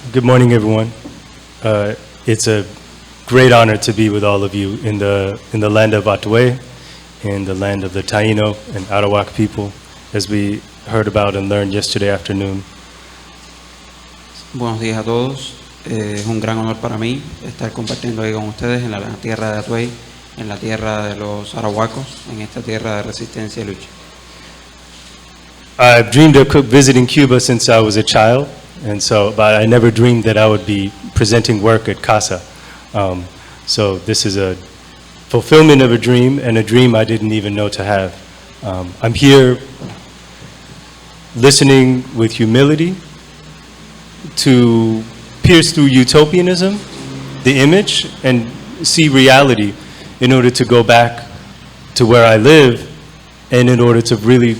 Good morning, everyone. It's a great honor to be with all of you in the land of Atue, in the land of the Taino and Arawak people, as we heard about and learned yesterday afternoon. Buenos días a todos. Es un gran honor para mí estar compartiendo hoy con ustedes en la tierra de Atue, en la tierra de los arahuacos, en esta tierra de resistencia y lucha. I've dreamed of visiting Cuba since I was a child, but I never dreamed that I would be presenting work at CASA. So this is a fulfillment of a dream, and a dream I didn't even know to have. I'm here listening with humility to pierce through utopianism, the image, and see reality in order to go back to where I live and in order to really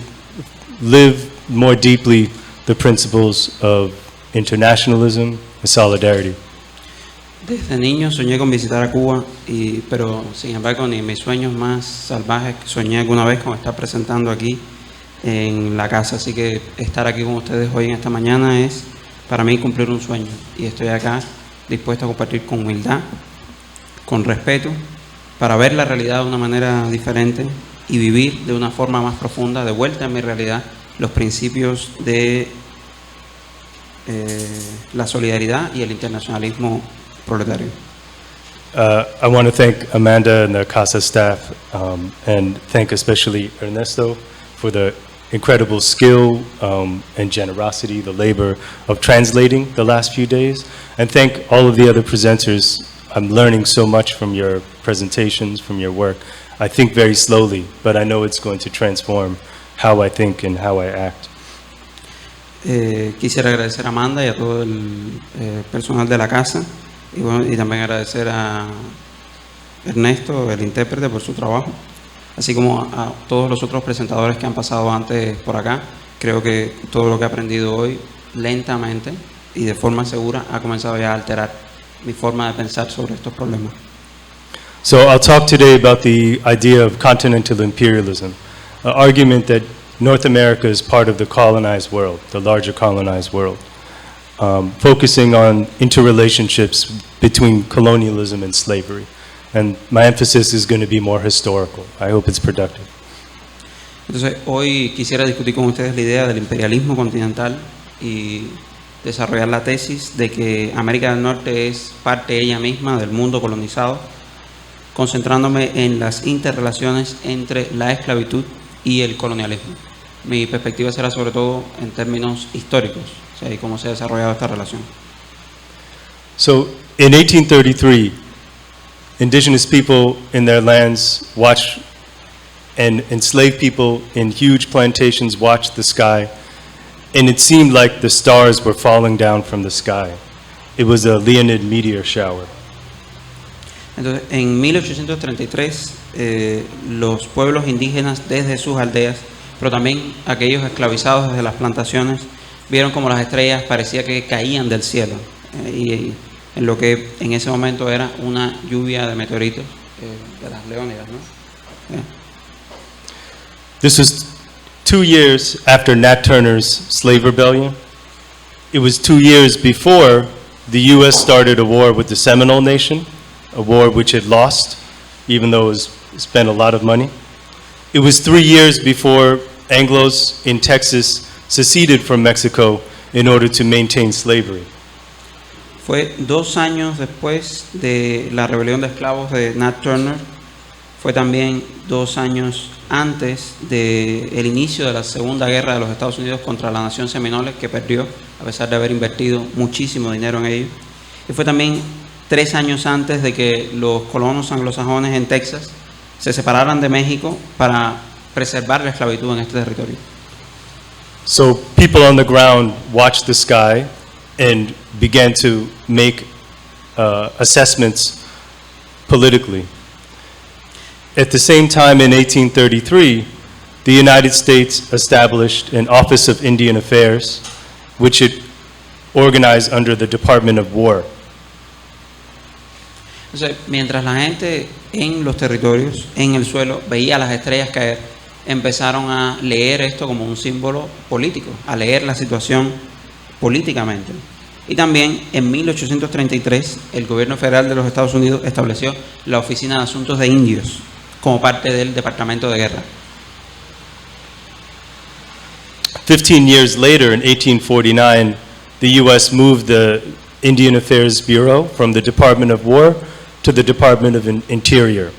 live more deeply the principles of internationalism and solidarity. Desde niño soñé con visitar a Cuba, pero sin embargo ni en mis sueños más salvajes soñé alguna vez con estar presentando aquí en la casa. Así que estar aquí con ustedes hoy en esta mañana es para mí cumplir un sueño. Y estoy acá dispuesto a compartir con humildad, con respeto, para ver la realidad de una manera diferente y vivir de una forma más profunda, de vuelta en mi realidad, los principios de la solidaridad y el internacionalismo proletario. I want to thank Amanda and the CASA staff and thank especially Ernesto for the incredible skill and generosity, the labor of translating the last few days, and thank all of the other presenters. I'm learning so much from your presentations, from your work. I think very slowly, but I know it's going to transform how I think and how I act. Quisiera agradecer a Amanda y a todo el personal de la casa y también agradecer a Ernesto, el intérprete, por su trabajo, así como a todos los otros presentadores que han pasado antes por acá. Creo que todo lo que he aprendido hoy, lentamente y de forma segura, ha comenzado ya a alterar mi forma de pensar sobre estos problemas. So I'll talk today about the idea of Continental Imperialism, an argument that North America is part of the colonized world, the larger colonized world, focusing on interrelationships between colonialism and slavery. And my emphasis is going to be more historical. I hope it's productive. Entonces, hoy quisiera discutir con ustedes la idea del imperialismo continental y desarrollar la tesis de que América del Norte es parte ella misma del mundo colonizado, concentrándome en las interrelaciones entre la esclavitud y el colonialismo. Mi perspectiva será sobre todo en términos históricos, o sea, y cómo se ha desarrollado esta relación. So, in 1833, indigenous people in their lands watched, and enslaved people in huge plantations watched the sky, and it seemed like the stars were falling down from the sky. It was a Leonid meteor shower. Entonces, en 1833, los pueblos indígenas desde sus aldeas, pero también aquellos esclavizados desde las plantaciones, vieron como las estrellas parecía que caían del cielo, y en lo que en ese momento era una lluvia de meteoritos, de las Leónidas, ¿no? Yeah. This was 2 years after Nat Turner's slave rebellion. It was 2 years before the U.S. started a war with the Seminole Nation, a war which it lost, even though it spent a lot of money. It was 3 years before Anglos in Texas seceded from Mexico in order to maintain slavery. Fue 2 años después de la rebelión de esclavos de Nat Turner. Fue también 2 años antes del inicio de la Segunda Guerra de los Estados Unidos contra la nación Seminole, que perdió a pesar de haber invertido muchísimo dinero en ello. Y fue también 3 años antes de que los colonos anglosajones en Texas se separaran de México para preservar la esclavitud en este territorio. So people on the ground watched the sky and began to make assessments politically. At the same time, in 1833, the United States established an Office of Indian Affairs, which it organized under the Department of War. Entonces, mientras la gente en los territorios, en el suelo, veía las estrellas caer, empezaron a leer esto como un símbolo político, a leer la situación políticamente. Y también en 1833 el gobierno federal de los Estados Unidos estableció la Oficina de Asuntos de Indios como parte del Departamento de Guerra. 15 years later, in 1849, the U.S. moved the Indian Affairs Bureau from the Department of War to the Department of Interior.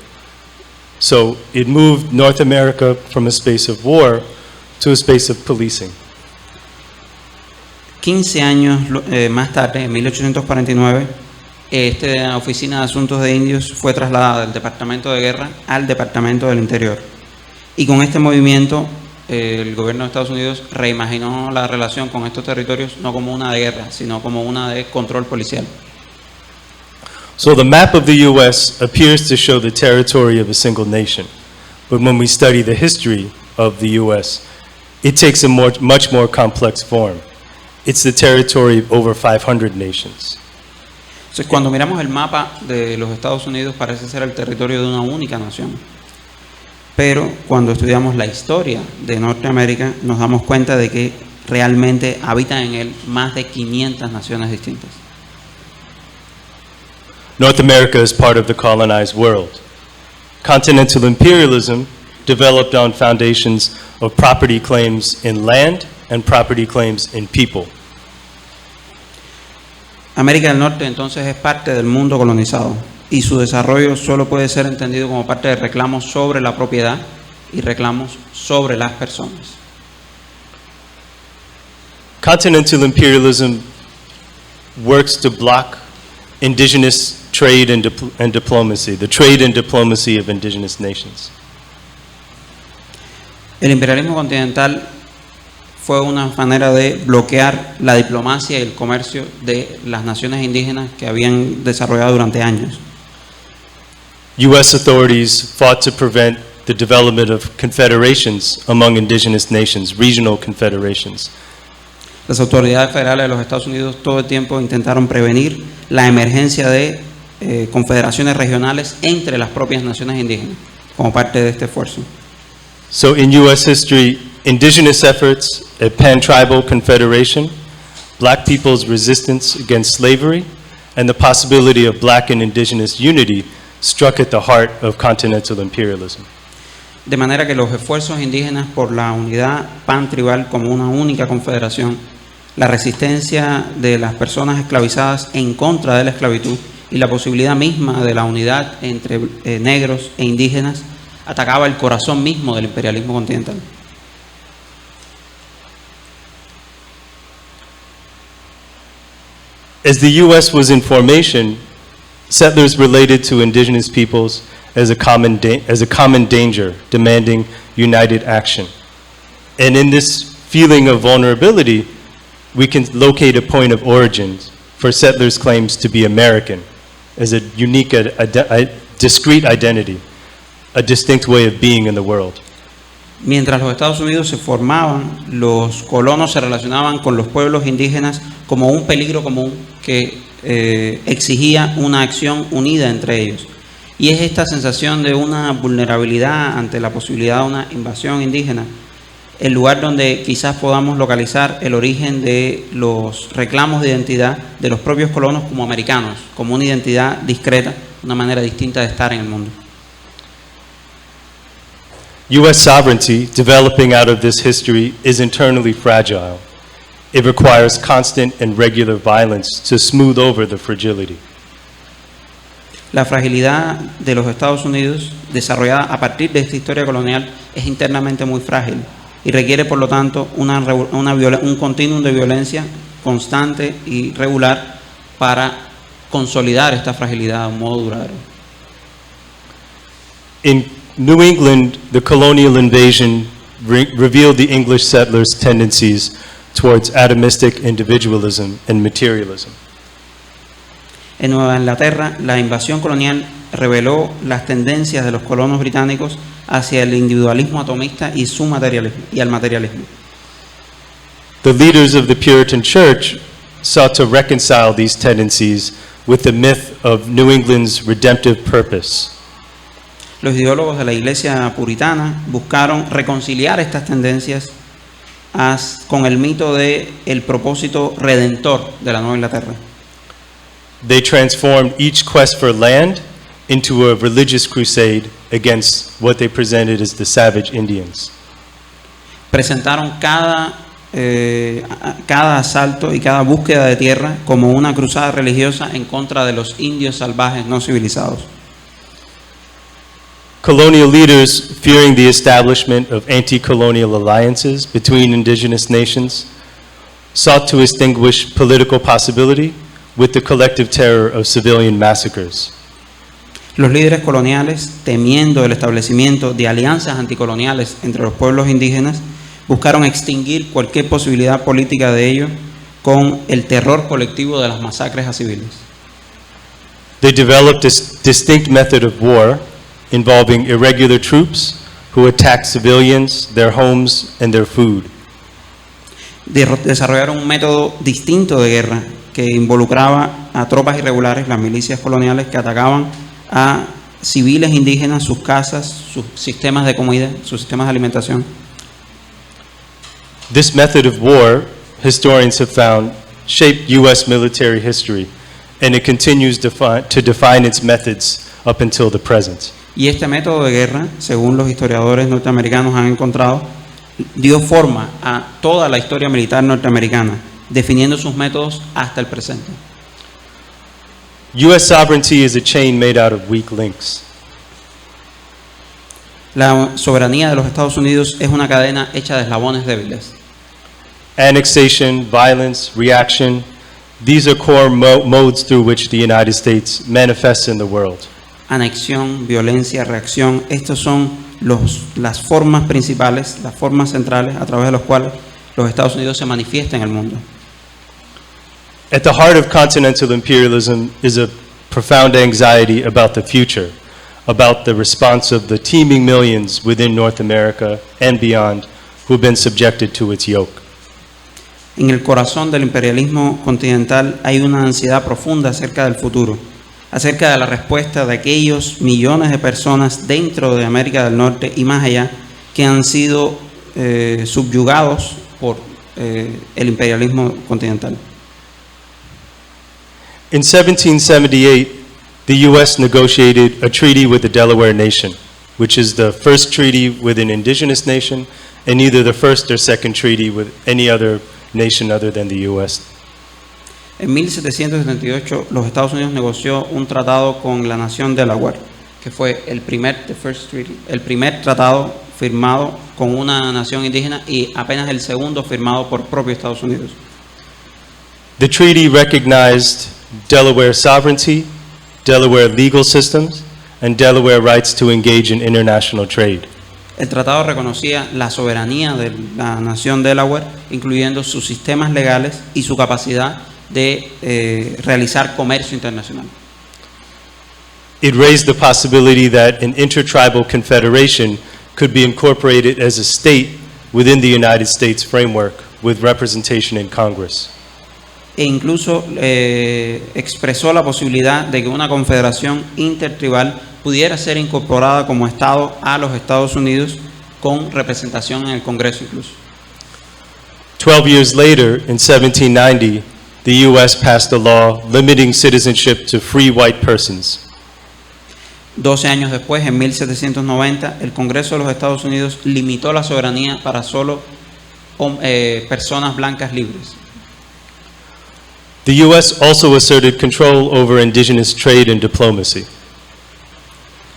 So it moved North America from a space of war to a space of policing. 15 años más tarde, en 1849, esta Oficina de Asuntos de Indios fue trasladada del Departamento de Guerra al Departamento del Interior. Y con este movimiento, el gobierno de Estados Unidos reimaginó la relación con estos territorios no como una de guerra, sino como una de control policial. So the map of the U.S. appears to show the territory of a single nation. But when we study the history of the U.S., it takes a much more complex form. It's the territory of over 500 nations. Entonces, cuando miramos el mapa de los Estados Unidos, parece ser el territorio de una única nación. Pero cuando estudiamos la historia de Norteamérica, nos damos cuenta de que realmente habitan en él más de 500 naciones distintas. North America is part of the colonized world. Continental imperialism developed on foundations of property claims in land and property claims in people. América del Norte entonces es parte del mundo colonizado y su desarrollo solo puede ser entendido como parte de reclamos sobre la propiedad y reclamos sobre las personas. Continental imperialism works to block indigenous trade and diplomacy, the trade and diplomacy of indigenous nations. El imperialismo continental fue una manera de bloquear la diplomacia y el comercio de las naciones indígenas que habían desarrollado durante años. U.S. authorities fought to prevent the development of confederations among indigenous nations, regional confederations. Las autoridades federales de los Estados Unidos todo el tiempo intentaron prevenir la emergencia de confederaciones regionales entre las propias naciones indígenas, como parte de este esfuerzo. So in U.S. history, indigenous efforts at pan-tribal confederation, black people's resistance against slavery, and the possibility of black and indigenous unity struck at the heart of continental imperialism. De manera que los esfuerzos indígenas por la unidad pan-tribal como una única confederación, la resistencia de las personas esclavizadas en contra de la esclavitud y la posibilidad misma de la unidad entre negros e indígenas atacaba el corazón mismo del imperialismo continental. As the U.S. was in formation, settlers related to indigenous peoples as a common danger, demanding united action. And in this feeling of vulnerability, we can locate a point of origin for settlers' claims to be American as a unique, discrete identity, a distinct way of being in the world. Mientras los Estados Unidos se formaban, los colonos se relacionaban con los pueblos indígenas como un peligro común que exigía una acción unida entre ellos. Y es esta sensación de una vulnerabilidad ante la posibilidad de una invasión indígena el lugar donde quizás podamos localizar el origen de los reclamos de identidad de los propios colonos como americanos, como una identidad discreta, una manera distinta de estar en el mundo. U.S. sovereignty, developing out of this history, is internally fragile. It requires constant and regular violence to smooth over the fragility. La fragilidad de los Estados Unidos, desarrollada a partir de esta historia colonial, es internamente muy frágil y requiere, por lo tanto, un continuum de violencia constante y regular para consolidar esta fragilidad de un modo duradero. In New England, the colonial invasion revealed the English settlers' tendencies towards atomistic individualism and materialism. En Nueva Inglaterra, la invasión colonial reveló las tendencias de los colonos británicos hacia el individualismo atomista y su materialismo y al materialismo. The leaders of the Puritan Church sought to reconcile these tendencies with the myth of New England's redemptive purpose. Los ideólogos de la Iglesia puritana buscaron reconciliar estas tendencias con el mito de el propósito redentor de la Nueva Inglaterra. They transformed each quest for land into a religious crusade against what they presented as the savage Indians. Presentaron cada asalto y cada búsqueda de tierra como una cruzada religiosa en contra de los indios salvajes no civilizados. Colonial leaders, fearing the establishment of anti-colonial alliances between indigenous nations, sought to extinguish political possibility with the collective terror of civilian massacres. Los líderes coloniales, temiendo el establecimiento de alianzas anticoloniales entre los pueblos indígenas, buscaron extinguir cualquier posibilidad política de ello con el terror colectivo de las masacres a civiles. They developed a distinct method of war involving irregular troops who attacked civilians, their homes, and their food. Desarrollaron un método distinto de guerra que involucraba a tropas irregulares, las milicias coloniales, que atacaban a civiles indígenas, sus casas, sus sistemas de comida, sus sistemas de alimentación. This method of war, historians have found, shaped U.S. military history, and it continues to define its methods up until the present. Y este método de guerra, según los historiadores norteamericanos han encontrado, dio forma a toda la historia militar norteamericana, definiendo sus métodos hasta el presente. U.S. sovereignty is a chain made out of weak links. La soberanía de los Estados Unidos es una cadena hecha de eslabones débiles. Annexation, violence, reaction, these are core modes through which the United States manifests in the world. Anexión, violencia, reacción, estos son las formas principales, las formas centrales a través de las cuales los Estados Unidos se manifiestan en el mundo. At the heart of continental imperialism is a profound anxiety about the future, about the response of the teeming millions within North America and beyond who have been subjected to its yoke. En el corazón del imperialismo continental hay una ansiedad profunda acerca del futuro, acerca de la respuesta de aquellos millones de personas dentro de América del Norte y más allá que han sido subyugados por el imperialismo continental. In 1778, the U.S. negotiated a treaty with the Delaware Nation, which is the first treaty with an indigenous nation and neither the first or second treaty with any other nation other than the U.S. En 1778, los Estados Unidos negoció un tratado con la nación Delaware, que fue el primer tratado firmado con una nación indígena y apenas el segundo firmado por propio Estados Unidos. The treaty recognized Delaware sovereignty, Delaware legal systems, and Delaware rights to engage in international trade. El tratado reconocía la soberanía de la nación Delaware, incluyendo sus sistemas legales y su capacidad de realizar comercio internacional. It raised the possibility that an intertribal confederation could be incorporated as a state within the United States framework with representation in Congress. E incluso expresó la posibilidad de que una confederación intertribal pudiera ser incorporada como Estado a los Estados Unidos con representación en el Congreso incluso. 12 years later, in 1790, the U.S. passed a law limiting citizenship to free white persons. 12 años después, en 1790, el Congreso de los Estados Unidos limitó la soberanía para solo personas blancas libres. The U.S. also asserted control over indigenous trade and diplomacy.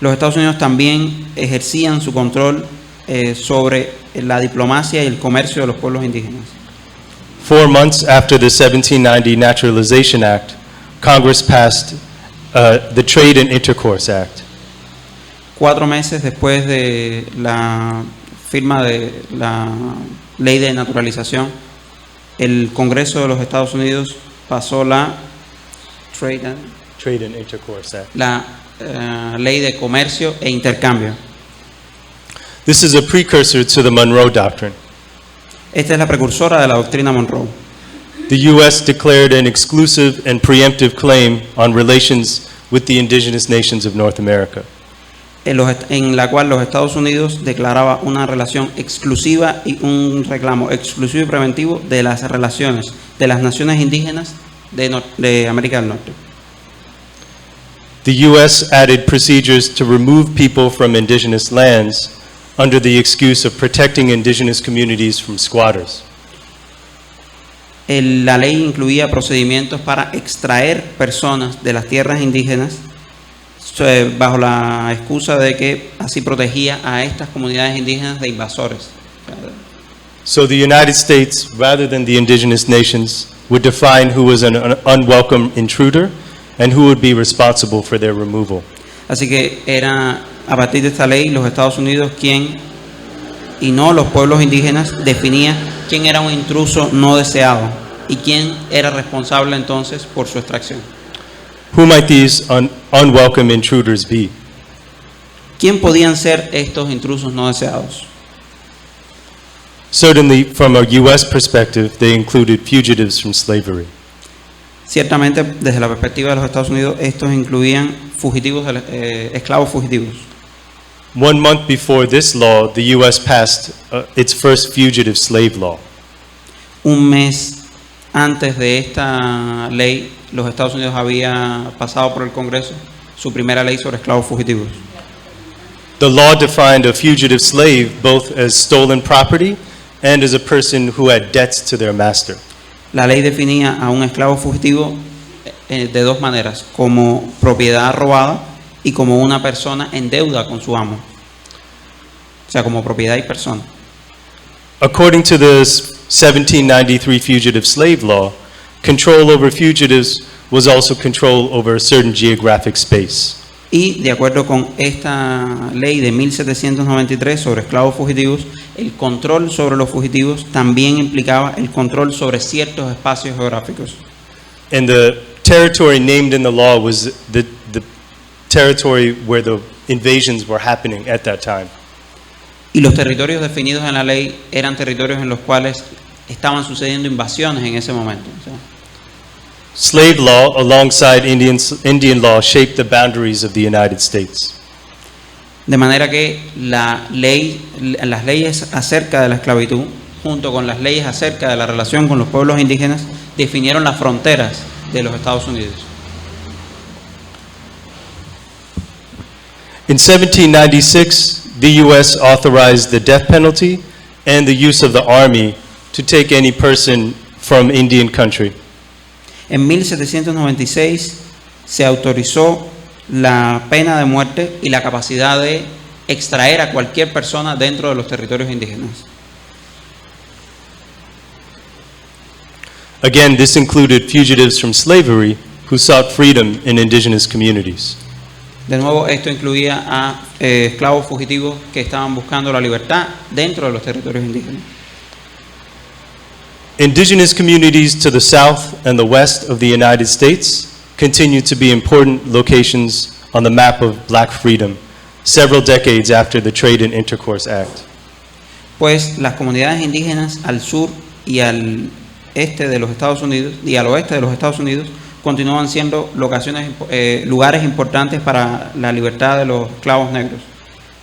Los Estados Unidos también ejercían su control sobre la diplomacia y el comercio de los pueblos indígenas. 4 months after the 1790 Naturalization Act, Congress passed the Trade and Intercourse Act. 4 meses después de la firma de la ley de naturalización, el Congreso de los Estados Unidos pasó la Trade and Intercourse Act. La ley de comercio e intercambio. This is a precursor to the Monroe Doctrine. Esta es la precursora de la doctrina Monroe. The U.S. declared an exclusive and preemptive claim on relations with the indigenous nations of North America. en la cual los Estados Unidos declaraba una relación exclusiva y un reclamo exclusivo y preventivo de las relaciones de las naciones indígenas de América del Norte. The U.S. added procedures to remove people from indigenous lands under the excuse of protecting indigenous communities from squatters. La ley incluía procedimientos para extraer personas de las tierras indígenas bajo la excusa de que así protegía a estas comunidades indígenas de invasores. So the United States, rather than the indigenous nations, would define who was an unwelcome intruder and who would be responsible for their removal. Así que era a partir de esta ley los Estados Unidos quien, y no los pueblos indígenas, definía quién era un intruso no deseado y quién era responsable entonces por su extracción. Who might these unwelcome intruders be? ¿Quién podían ser estos intrusos no deseados? Certainly, from a U.S. perspective, they included fugitives from slavery. Ciertamente, desde la perspectiva de los Estados Unidos, estos incluían fugitivos, esclavos fugitivos. 1 month before this law, the U.S. passed its first Fugitive Slave Law. Un mes antes de esta ley, los Estados Unidos había pasado por el Congreso su primera ley sobre esclavos fugitivos. The law defined a fugitive slave both as stolen property and as a person who had debts to their master. La ley definía a un esclavo fugitivo de dos maneras, como propiedad robada y como una persona en deuda con su amo. O sea, como propiedad y persona. According to the 1793 Fugitive Slave Law, control over fugitives was also control over a certain geographic space. Y de acuerdo con esta ley de 1793 sobre esclavos fugitivos, el control sobre los fugitivos también implicaba el control sobre ciertos espacios geográficos. And the territory named in the law was the territory where the invasions were happening at that time. Y los territorios definidos en la ley eran territorios en los cuales estaban sucediendo invasiones en ese momento. O sea, Slave law, alongside Indian law, shaped the boundaries of the United States. de manera que las leyes acerca de la esclavitud, junto con las leyes acerca de la relación con los pueblos indígenas, definieron las fronteras de los Estados Unidos. In 1796, the U.S. authorized the death penalty and the use of the army to take any person from Indian country. En 1796 se autorizó la pena de muerte y la capacidad de extraer a cualquier persona dentro de los territorios indígenas. Again, this included fugitives from slavery who sought freedom in indigenous communities. De nuevo, esto incluía a esclavos fugitivos que estaban buscando la libertad dentro de los territorios indígenas. Indigenous communities to the south and the west of the United States continue to be important locations on the map of black freedom, several decades after the Trade and Intercourse Act. Pues las comunidades indígenas al sur y al este de los Estados Unidos y al oeste de los Estados Unidos continúan siendo lugares importantes para la libertad de los esclavos negros.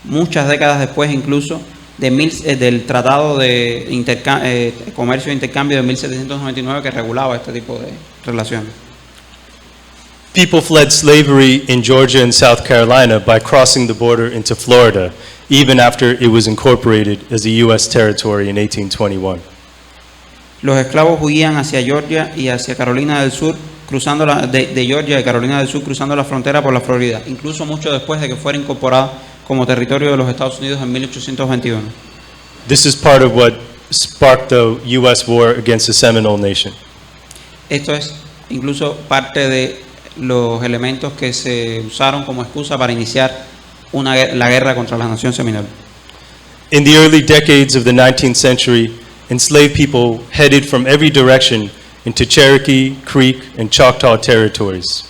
Muchas décadas después incluso del Tratado de Comercio e Intercambio de 1799 que regulaba este tipo de relaciones. People fled slavery in Georgia and South Carolina by crossing the border into Florida, even after it was incorporated as a U.S. territory in 1821. Los esclavos huían hacia Georgia y hacia Carolina del Sur, cruzando de Georgia y Carolina del Sur, cruzando la frontera por la Florida, incluso mucho después de que fuera incorporada como territorio de los Estados Unidos en 1821. This is part of what sparked the U.S. war against the Seminole Nation. Esto es incluso parte de los elementos que se usaron como excusa para iniciar la guerra contra la nación seminole. In the early decades of the 19th century, enslaved people headed from every direction into Cherokee, Creek, and Choctaw territories.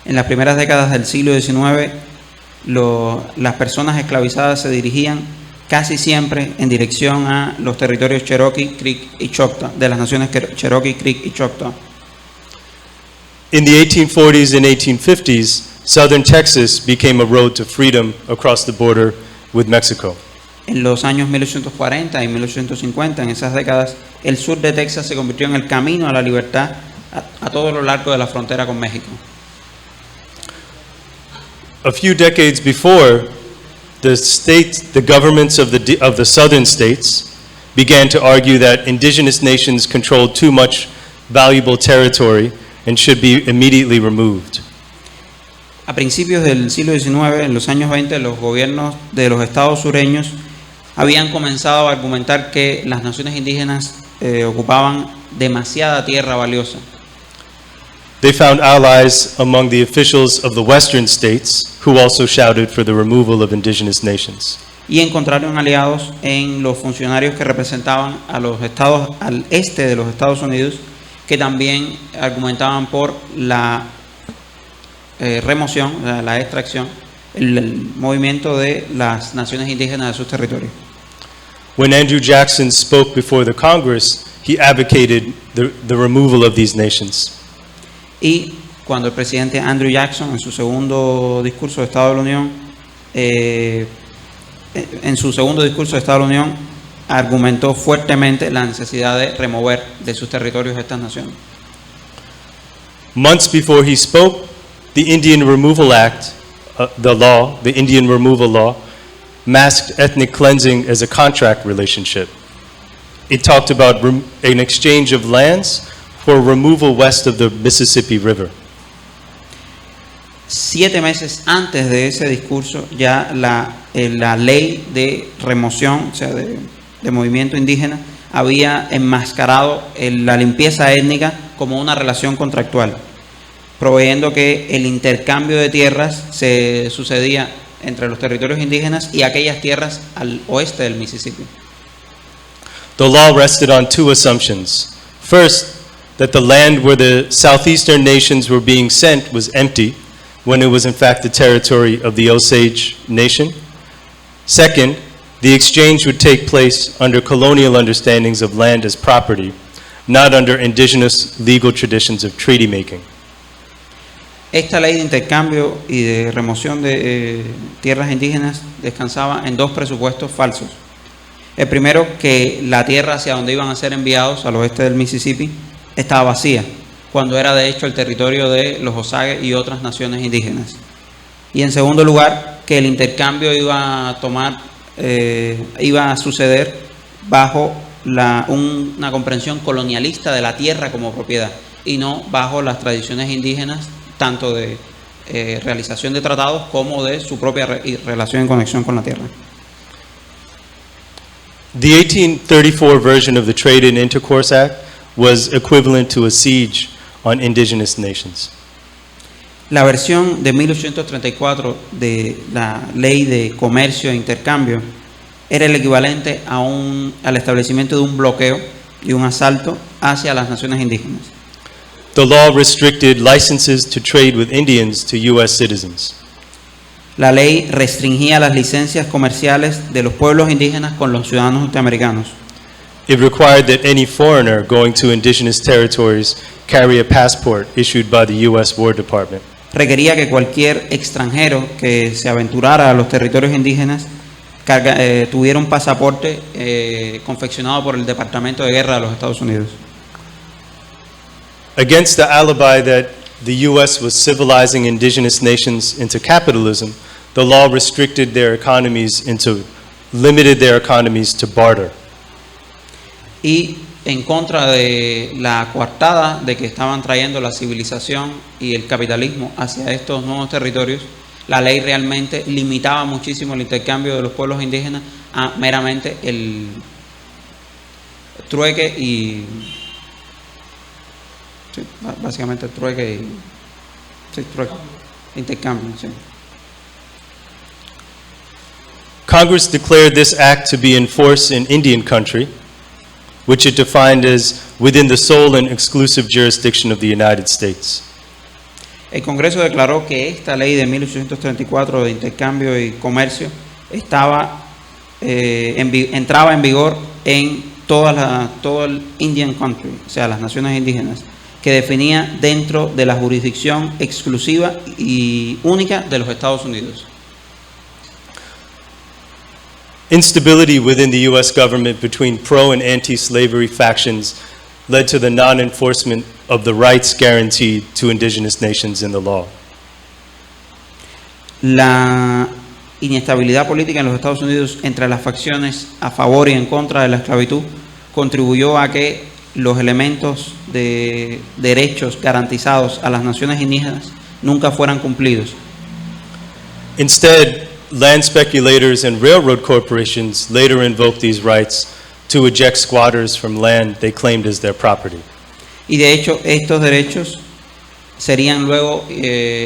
En las primeras décadas del siglo XIX, las personas esclavizadas se dirigían casi siempre en dirección a los territorios Cherokee, Creek y Choctaw, de las naciones Cherokee, Creek y Choctaw. In the 1840s and 1850s, southern Texas became a road to freedom across the border with Mexico. En los años 1840 y 1850, en esas décadas, el sur de Texas se convirtió en el camino a la libertad a todo lo largo de la frontera con México. A few decades before, the governments of the southern states began to argue that indigenous nations controlled too much valuable territory and should be immediately removed. A principios del siglo XIX, en los años 20, los gobiernos de los estados sureños habían comenzado a argumentar que las naciones indígenas ocupaban demasiada tierra valiosa. They found allies among the officials of the western states who also shouted for the removal of indigenous nations. Y encontraron aliados en los funcionarios que representaban a los estados al este de los Estados Unidos, que también argumentaban por la remoción, la extracción, el movimiento de las naciones indígenas de sus territorios. When Andrew Jackson spoke before the Congress, he advocated the removal of these nations. Y cuando el presidente Andrew Jackson, en su segundo discurso de Estado de la Unión, argumentó fuertemente la necesidad de remover de sus territorios estas naciones. Months before he spoke, the Indian Removal Act, the Indian Removal Law, masked ethnic cleansing as a contract relationship. It talked about an exchange of lands for removal west of the Mississippi River. 7 meses antes de ese discurso, ya la ley de remoción, o sea, de movimiento indígena, había enmascarado la limpieza étnica como una relación contractual, proveyendo que el intercambio de tierras se sucedía entre los territorios indígenas y aquellas tierras al oeste del Mississippi. The law rested on two assumptions. First, that the land where the southeastern nations were being sent was empty, when it was in fact the territory of the Osage Nation. Second, the exchange would take place under colonial understandings of land as property, not under indigenous legal traditions of treaty making. Esta ley de intercambio y de remoción de tierras indígenas descansaba en dos presupuestos falsos. El primero, que la tierra hacia donde iban a ser enviados, al oeste del Mississippi, estaba vacía, cuando era de hecho el territorio de los Osage y otras naciones indígenas. Y en segundo lugar, que el intercambio iba a suceder bajo una comprensión colonialista de la tierra como propiedad y no bajo las tradiciones indígenas, tanto de realización de tratados como de su propia relación y conexión con la tierra. The 1834 version of the Trade and Intercourse Act was equivalent to a siege on indigenous nations. La versión de 1834 de la Ley de Comercio e Intercambio era el equivalente al establecimiento de un bloqueo y un asalto hacia las naciones indígenas. The law restricted licenses to trade with Indians to U.S. citizens. La ley restringía las licencias comerciales de los pueblos indígenas con los ciudadanos norteamericanos. It required that any foreigner going to indigenous territories carry a passport issued by the U.S. War Department. Requería que cualquier extranjero que se aventurara a los territorios indígenas tuviera un pasaporte confeccionado por el Departamento de Guerra de los Estados Unidos. Against the alibi that the U.S. was civilizing indigenous nations into capitalism, the law limited their economies to barter. Y en contra de la coartada de que estaban trayendo la civilización y el capitalismo hacia estos nuevos territorios, la ley realmente limitaba muchísimo el intercambio de los pueblos indígenas a meramente el trueque y... Sí, básicamente el trueque y... Sí, trueque. Intercambio, sí. Congress declared this act to be in force in Indian country, which it defined as within the sole and exclusive jurisdiction of the United States. El Congreso declaró que esta ley de 1834 de intercambio y comercio entraba en vigor en todo el Indian country, o sea, las naciones indígenas, que definía dentro de la jurisdicción exclusiva y única de los Estados Unidos. Instability within the U.S. government between pro and anti-slavery factions led to the non-enforcement of the rights guaranteed to indigenous nations in the law. La inestabilidad política en los Estados Unidos entre las facciones a favor y en contra de la esclavitud contribuyó a que los elementos de derechos garantizados a las naciones indígenas nunca fueran cumplidos. Instead, land speculators and railroad corporations later invoked these rights to eject squatters from land they claimed as their property. Y de hecho, estos derechos serían luego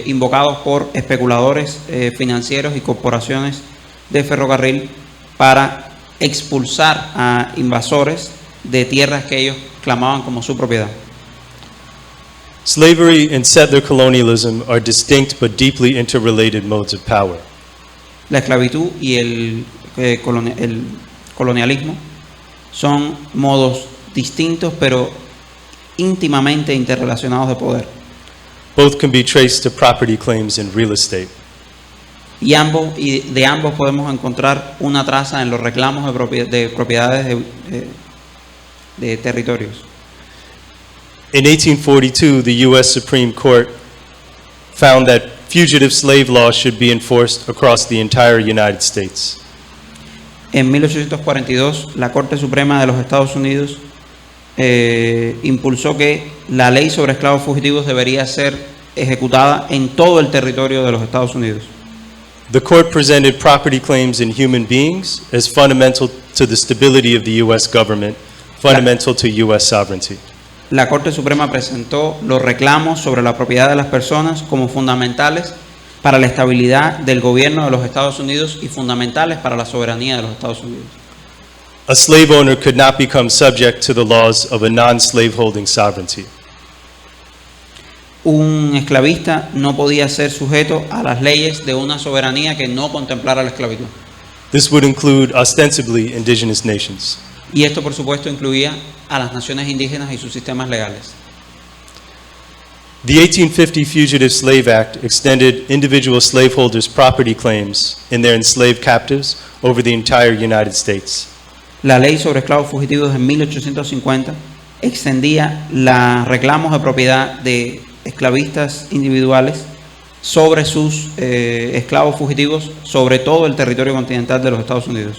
invocados por especuladores financieros y corporaciones de ferrocarril para expulsar a invasores de tierras que ellos clamaban como su propiedad. Slavery and settler colonialism are distinct but deeply interrelated modes of power. La esclavitud y el colonialismo son modos distintos pero íntimamente interrelacionados de poder. Both can be traced to property claims in real estate. Y de ambos podemos encontrar una traza en los reclamos de propiedades de territorios. In 1842, the U.S. Supreme Court found that fugitive slave law should be enforced across the entire United States. En 1842, la Corte Suprema de los Estados Unidos impulsó que la ley sobre esclavos fugitivos debería ser ejecutada en todo el territorio de los Estados Unidos. The court presented property claims in human beings as fundamental to the stability of the U.S. government, fundamental to U.S. sovereignty. La Corte Suprema presentó los reclamos sobre la propiedad de las personas como fundamentales para la estabilidad del gobierno de los Estados Unidos y fundamentales para la soberanía de los Estados Unidos. A slave owner could not become subject to the laws of a non-slaveholding sovereignty. Un esclavista no podía ser sujeto a las leyes de una soberanía que no contemplara la esclavitud. This would include ostensibly indigenous nations. Y esto, por supuesto, incluía a las naciones indígenas y sus sistemas legales. The 1850 Fugitive Slave Act extended individual slaveholders' property claims in their enslaved captives over the entire United States. La ley sobre esclavos fugitivos de 1850 extendía los reclamos de propiedad de esclavistas individuales sobre sus esclavos fugitivos sobre todo el territorio continental de los Estados Unidos.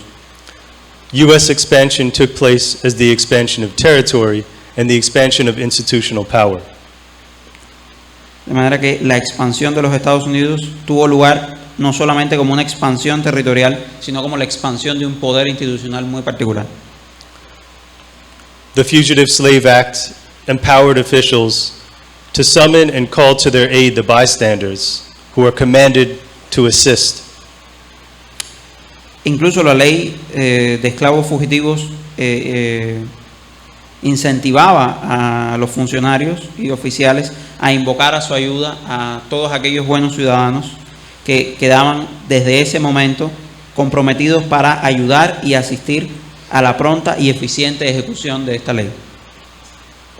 U.S. expansion took place as the expansion of territory and the expansion of institutional power. De manera que la expansión de los Estados Unidos tuvo lugar no solamente como una expansión territorial, sino como la expansión de un poder institucional muy particular. The Fugitive Slave Act empowered officials to summon and call to their aid the bystanders who are commanded to assist. Incluso la ley de esclavos fugitivos incentivaba a los funcionarios y oficiales a invocar a su ayuda a todos aquellos buenos ciudadanos que quedaban desde ese momento comprometidos para ayudar y asistir a la pronta y eficiente ejecución de esta ley.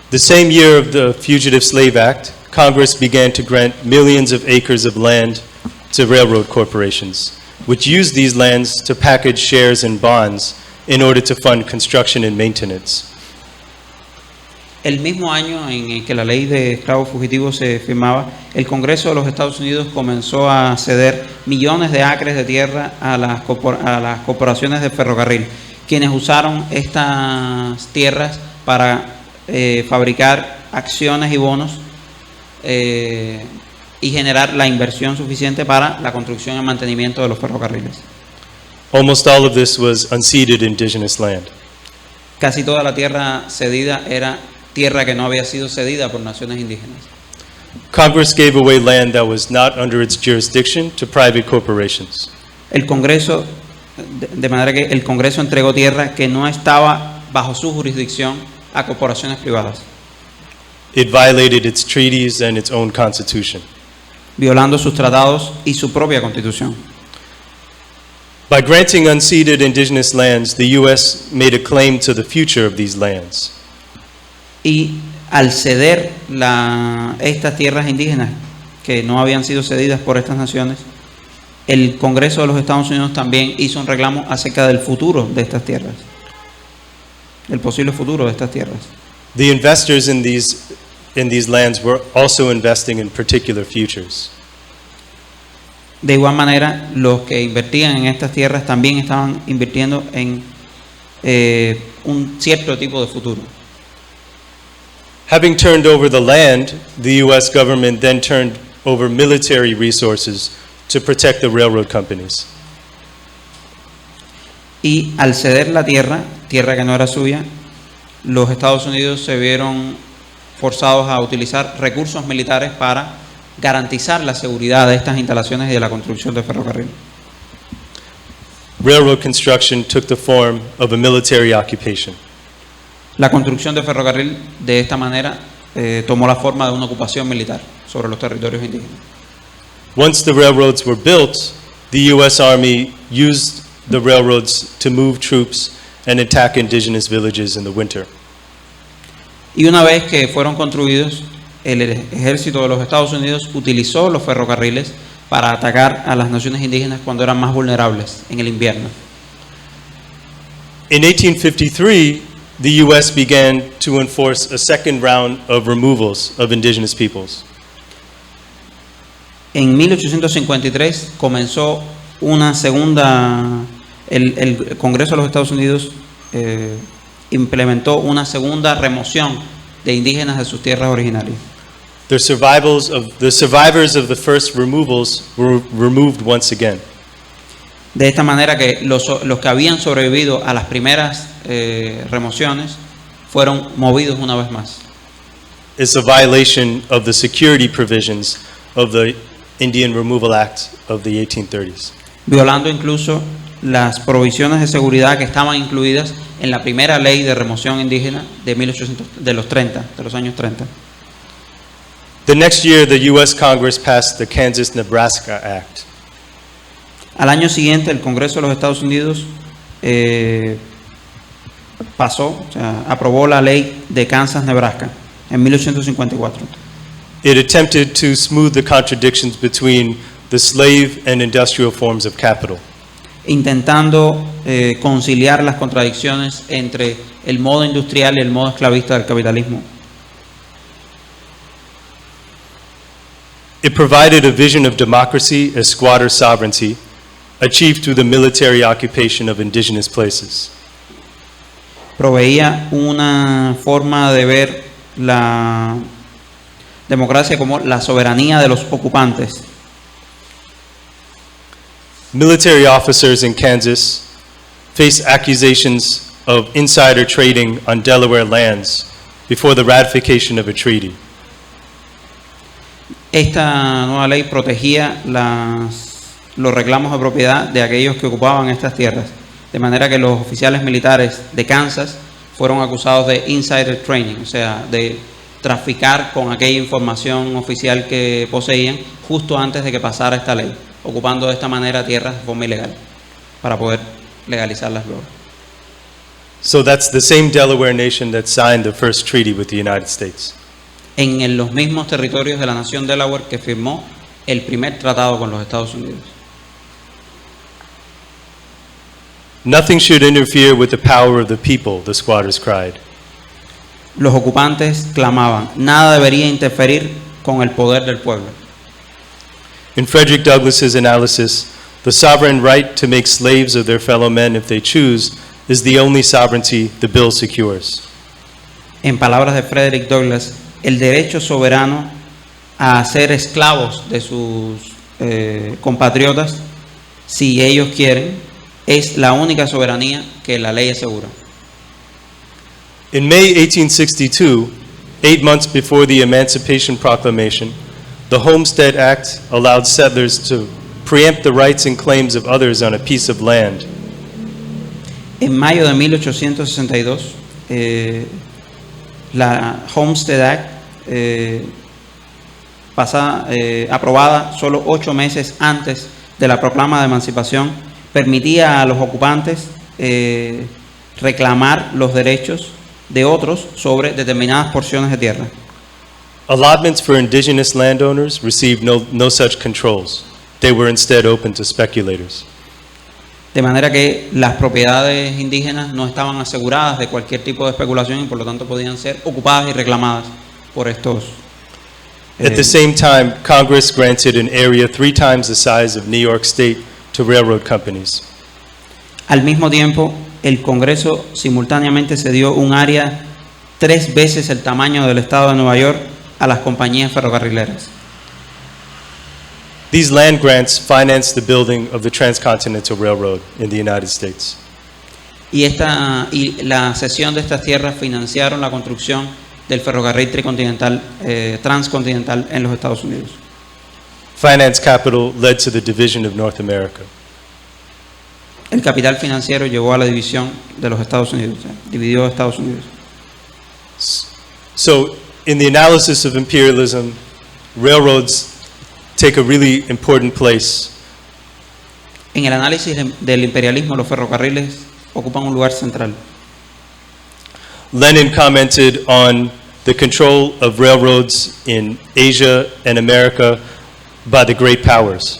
The same year of the Fugitive Slave Act, Congress began to grant millions of acres of land to railroad corporations, which used these lands to package shares and bonds in order to fund construction and maintenance. El mismo año en el que la ley de esclavos fugitivos se firmaba, el Congreso de los Estados Unidos comenzó a ceder millones de acres de tierra a las corporaciones de ferrocarril, quienes usaron estas tierras para fabricar acciones y bonos y generar la inversión suficiente para la construcción y mantenimiento de los ferrocarriles. Almost all of this was unceded indigenous land. Casi toda la tierra cedida era tierra que no había sido cedida por naciones indígenas. Congress gave away land that was not under its jurisdiction to private corporations. El Congreso, de manera que el Congreso entregó tierra que no estaba bajo su jurisdicción a corporaciones privadas, It violated its treaties and its own constitution. violando sus tratados y su propia constitución. By granting unceded indigenous lands, the U.S. made a claim to the future of these lands. Y al ceder estas tierras indígenas que no habían sido cedidas por estas naciones, el Congreso de los Estados Unidos también hizo un reclamo acerca del futuro de estas tierras, del posible futuro de estas tierras. The investors in these lands were also investing in particular futures. De igual manera, los que invertían en estas tierras también estaban invirtiendo en un cierto tipo de futuro. Having turned over the land, the U.S. government then turned over military resources to protect the railroad companies. Y al ceder la tierra que no era suya, los Estados Unidos se vieron forzados a utilizar recursos militares para garantizar la seguridad de estas instalaciones y de la construcción de ferrocarril. Railroad construction took the form of a military occupation. La construcción de ferrocarril de esta manera tomó la forma de una ocupación militar sobre los territorios indígenas. Once the railroads were built, the U.S. Army used the railroads to move troops and attack indigenous villages in the winter. Y una vez que fueron construidos, el ejército de los Estados Unidos utilizó los ferrocarriles para atacar a las naciones indígenas cuando eran más vulnerables en el invierno. In 1853, the U.S. began to enforce a second round of removals of indigenous peoples. En 1853 comenzó una segunda, el Congreso de los Estados Unidos implementó una segunda remoción de indígenas de sus tierras originarias. The survivors of the first removals were removed once again. De esta manera que los que habían sobrevivido a las primeras remociones fueron movidos una vez más. It's a violation of the security provisions of the Indian Removal Act of the 1830s. Violando incluso las provisiones de seguridad que estaban incluidas en la primera ley de remoción indígena de los años 30. The next year, the U.S. Congress passed the Kansas-Nebraska Act. Al año siguiente, el Congreso de los Estados Unidos aprobó la ley de Kansas-Nebraska en 1854. It attempted to smooth the contradictions between the slave and industrial forms of capital. Intentando conciliar las contradicciones entre el modo industrial y el modo esclavista del capitalismo. It provided a vision of democracy as squatter sovereignty, achieved through the military occupation of indigenous places. Proveía una forma de ver la democracia como la soberanía de los ocupantes. Military officers in Kansas face accusations of insider trading on Delaware lands before the ratification of a treaty. Esta nueva ley protegía los reclamos de propiedad de aquellos que ocupaban estas tierras, de manera que los oficiales militares de Kansas fueron acusados de insider trading, o sea, de traficar con aquella información oficial que poseían justo antes de que pasara esta ley, ocupando de esta manera tierras de forma ilegal para poder legalizarlas luego. So that's the same Delaware nation that signed the first treaty with the United States. En los mismos territorios de la nación Delaware que firmó el primer tratado con los Estados Unidos. Nothing should interfere with the power of the people, the squatters cried. Los ocupantes clamaban, nada debería interferir con el poder del pueblo. In Frederick Douglass's analysis, the sovereign right to make slaves of their fellow men if they choose is the only sovereignty the bill secures. En palabras de Frederick Douglass, el derecho soberano a ser esclavos de sus compatriotas, si ellos quieren, es la única soberanía que la ley asegura. In May 1862, 8 months before the Emancipation Proclamation, the Homestead Act allowed settlers to preempt the rights and claims of others on a piece of land. En mayo de 1862, la Homestead Act, aprobada solo 8 meses antes de la proclama de emancipación, permitía a los ocupantes reclamar los derechos de otros sobre determinadas porciones de tierra. Allotments for indigenous landowners received no such controls. They were instead open to speculators. De manera que las propiedades indígenas no estaban aseguradas de cualquier tipo de especulación y por lo tanto podían ser ocupadas y reclamadas por estos. At the same time, Congress granted an area 3 times the size of New York State to railroad companies. Al mismo tiempo, el Congreso simultáneamente cedió un área 3 veces el tamaño del estado de Nueva York a las compañías ferrocarrileras. These land grants financed the building of the Transcontinental Railroad in the United States. Y la cesión de estas tierras financiaron la construcción del ferrocarril transcontinental en los Estados Unidos. Finance capital led to the division of North America. El capital financiero llevó a la división de los Estados Unidos, dividió a Estados Unidos. So, in the analysis of imperialism, railroads take a really important place. En el análisis del imperialismo, los ferrocarriles ocupan un lugar central. Lenin commented on the control of railroads in Asia and America by the great powers.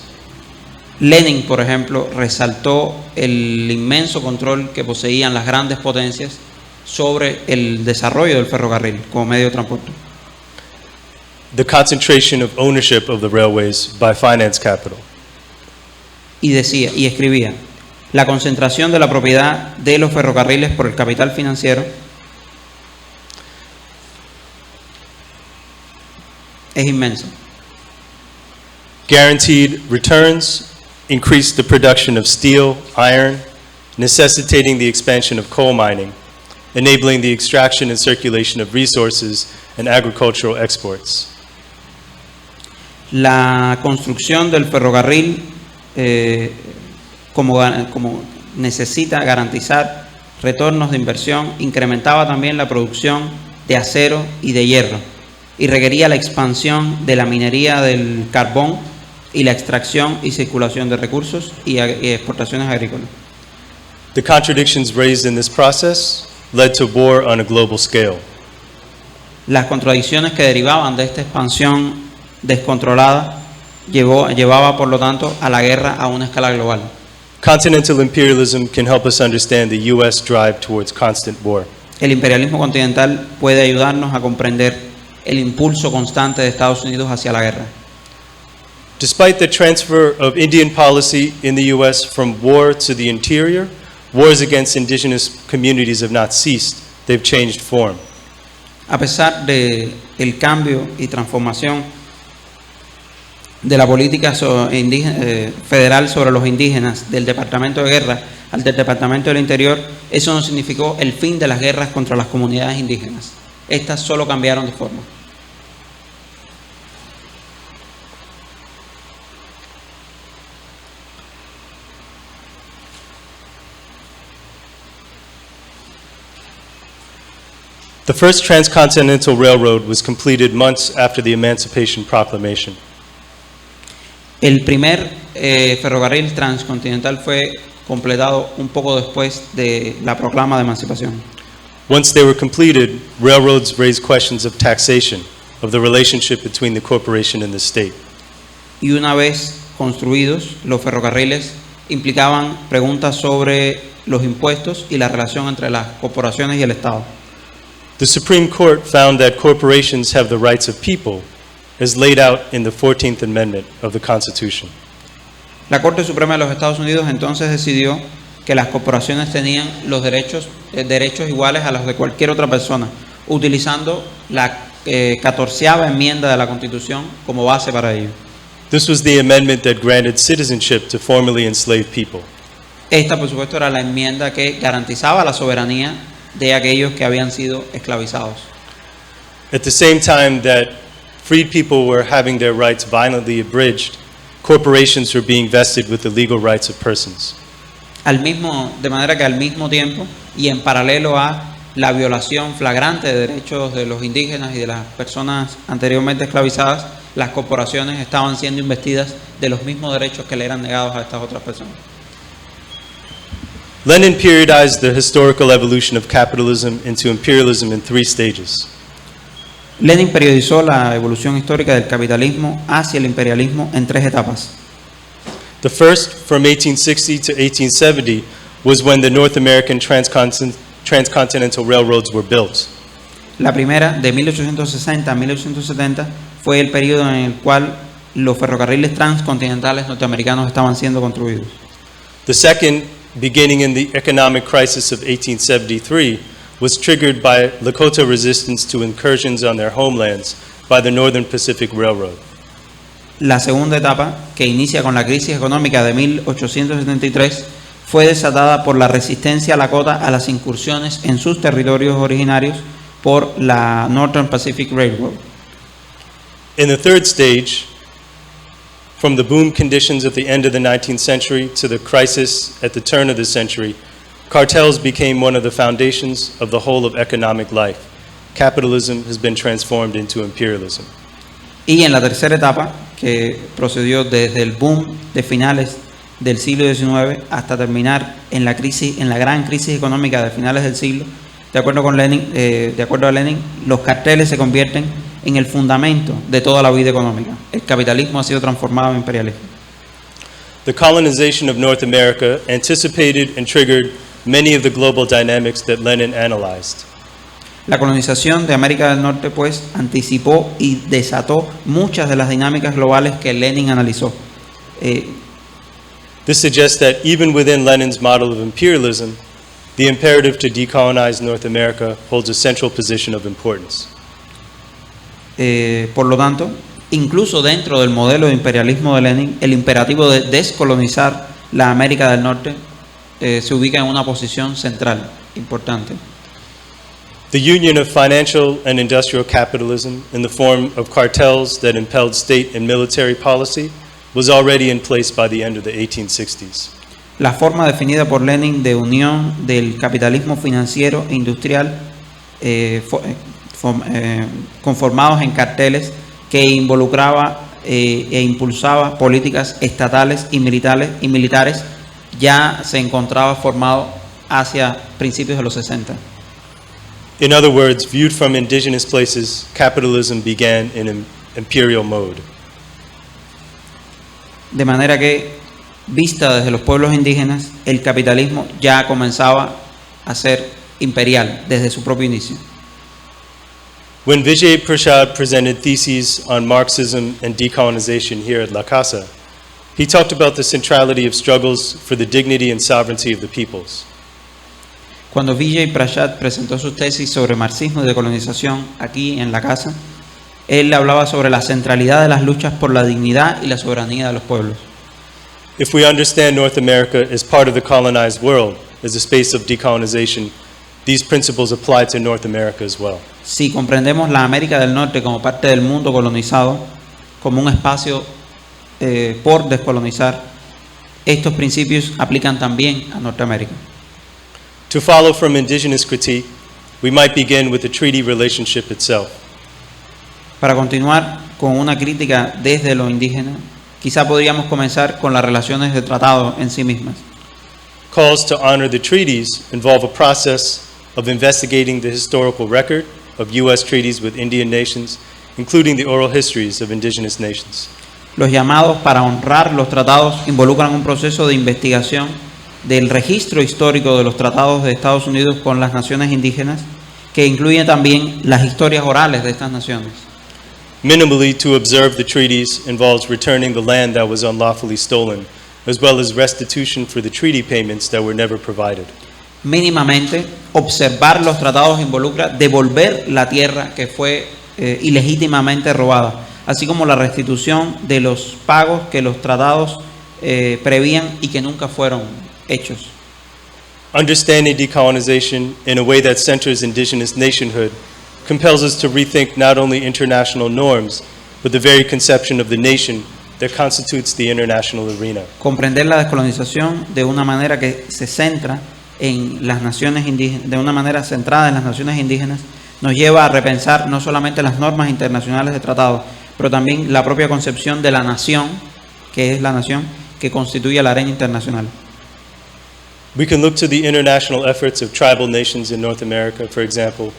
Lenin, por ejemplo, resaltó el inmenso control que poseían las grandes potencias sobre el desarrollo del ferrocarril como medio de transporte. The concentration of ownership of the railways by finance capital. Y decía y escribía: la concentración de la propiedad de los ferrocarriles por el capital financiero es inmensa. Guaranteed returns increased the production of steel, iron, necessitating the expansion of coal mining, enabling the extraction and circulation of resources and agricultural exports. La construcción del ferrocarril como necesita garantizar retornos de inversión, incrementaba también la producción de acero y de hierro y requería la expansión de la minería del carbón y la extracción y circulación de recursos y exportaciones agrícolas. The contradictions raised in this process led to war on a global scale. Las contradicciones que derivaban de esta expansión descontrolada llevaba por lo tanto a la guerra a una escala global. Continental imperialism can help us understand the U.S. drive towards constant war. El imperialismo continental puede ayudarnos a comprender el impulso constante de Estados Unidos hacia la guerra. Despite the transfer of Indian policy in the U.S. from war to the interior, wars against indigenous communities have not ceased. They've changed form. A pesar de el cambio y transformación de la política federal sobre los indígenas del Departamento de Guerra al del Departamento del Interior, eso no significó el fin de las guerras contra las comunidades indígenas. Estas solo cambiaron de forma. The first Transcontinental Railroad was completed months after the Emancipation Proclamation. El primer ferrocarril transcontinental fue completado un poco después de la proclama de emancipación. Once they were completed, railroads raised questions of taxation, of the relationship between the corporation and the state. Y una vez construidos, los ferrocarriles implicaban preguntas sobre los impuestos y la relación entre las corporaciones y el Estado. The Supreme Court found that corporations have the rights of people as laid out in the 14th Amendment of the Constitution. La Corte Suprema de los Estados Unidos entonces decidió que las corporaciones tenían los derechos iguales a los de cualquier otra persona, utilizando la 14ª enmienda de la Constitución como base para ello. This was the amendment that granted citizenship to formerly enslaved people. Esta, por supuesto, era la enmienda que garantizaba la soberanía de aquellos que habían sido esclavizados. At the same time that freed people were having their rights violently abridged, corporations were being vested with the legal rights of persons. De manera que al mismo tiempo y en paralelo a la violación flagrante de derechos de los indígenas y de las personas anteriormente esclavizadas, las corporaciones estaban siendo investidas de los mismos derechos que le eran negados a estas otras personas. Lenin periodized the historical evolution of capitalism into imperialism in 3 stages. Lenin periodizó la evolución histórica del capitalismo hacia el imperialismo en 3 etapas. The first, from 1860 to 1870, was when the North American transcontinental railroads were built. La primera, de 1860 a 1870, fue el periodo en el cual los ferrocarriles transcontinentales norteamericanos estaban siendo construidos. The second, beginning in the economic crisis of 1873, was triggered by Lakota resistance to incursions on their homelands by the Northern Pacific Railroad. La segunda etapa, que inicia con la crisis económica de 1873, fue desatada por la resistencia lakota a las incursiones en sus territorios originarios por la Northern Pacific Railroad. In the third stage, from the boom conditions at the end of the 19th century to the crisis at the turn of the century, cartels became one of the foundations of the whole of economic life. Capitalism has been transformed into imperialism. Y en la tercera etapa, que procedió desde el boom de finales del siglo XIX hasta terminar en la gran crisis económica de finales del siglo, de acuerdo a Lenin, los carteles se convierten en el fundamento de toda la vida económica. El capitalismo ha sido transformado en imperialismo. The colonization of North America anticipated and triggered many of the global dynamics that Lenin analyzed. La colonización de América del Norte, pues, anticipó y desató muchas de las dinámicas globales que Lenin analizó. This suggests that even within Lenin's model of imperialism, the imperative to decolonize North America holds a central position of importance. Por lo tanto, incluso dentro del modelo de imperialismo de Lenin, el imperativo de descolonizar la América del Norte se ubica en una posición central, importante. The union of financial and industrial capitalism in the form of cartels that impelled state and military policy was already in place by the end of the 1860s. La forma definida por Lenin de unión del capitalismo financiero e industrial conformados en carteles que involucraba e impulsaba políticas estatales y militares ya se encontraba formado hacia principios de los 60. In other words, viewed from indigenous places, capitalism began in imperial mode. De manera que, vista desde los pueblos indígenas, el capitalismo ya comenzaba a ser imperial desde su propio inicio. When Vijay Prashad presented theses on Marxism and decolonization here at La Casa, he talked about the centrality of struggles for the dignity and sovereignty of the peoples. Cuando Vijay Prashad presentó sus tesis sobre marxismo y decolonización aquí en la casa, él hablaba sobre la centralidad de las luchas por la dignidad y la soberanía de los pueblos. If we understand North America as part of the colonized world, as a space of decolonization, these principles apply to North America as well. Si comprendemos la América del Norte como parte del mundo colonizado, como un espacio por descolonizar, estos principios aplican también a Norteamérica. To follow from indigenous critique, we might begin with the treaty relationship itself. Para continuar con una crítica desde lo indígena, quizá podríamos comenzar con las relaciones de tratado en sí mismas. Calls to honor the treaties involve a process of investigating the historical record of U.S. treaties with Indian nations, including the oral histories of indigenous nations. Los llamados para honrar los tratados involucran un proceso de investigación del registro histórico de los tratados de Estados Unidos con las naciones indígenas, que incluye también las historias orales de estas naciones. Minimally, to observe the treaties involves returning the land that was unlawfully stolen, as well as restitution for the treaty payments that were never provided. Mínimamente, observar los tratados involucra devolver la tierra que fue ilegítimamente robada, así como la restitución de los pagos que los tratados prevían y que nunca fueron hechos. Understanding decolonization in a way that centers indigenous nationhood compels us to rethink not only international norms, but the very conception of the nation that constitutes the international arena. Comprender la descolonización de una manera que se centra en las naciones indígenas, de una manera centrada en las naciones indígenas, nos lleva a repensar no solamente las normas internacionales de tratados, pero también la propia concepción de la nación, que es la nación que constituye la arena internacional. We can look to the international efforts of tribal nations in North America, for example,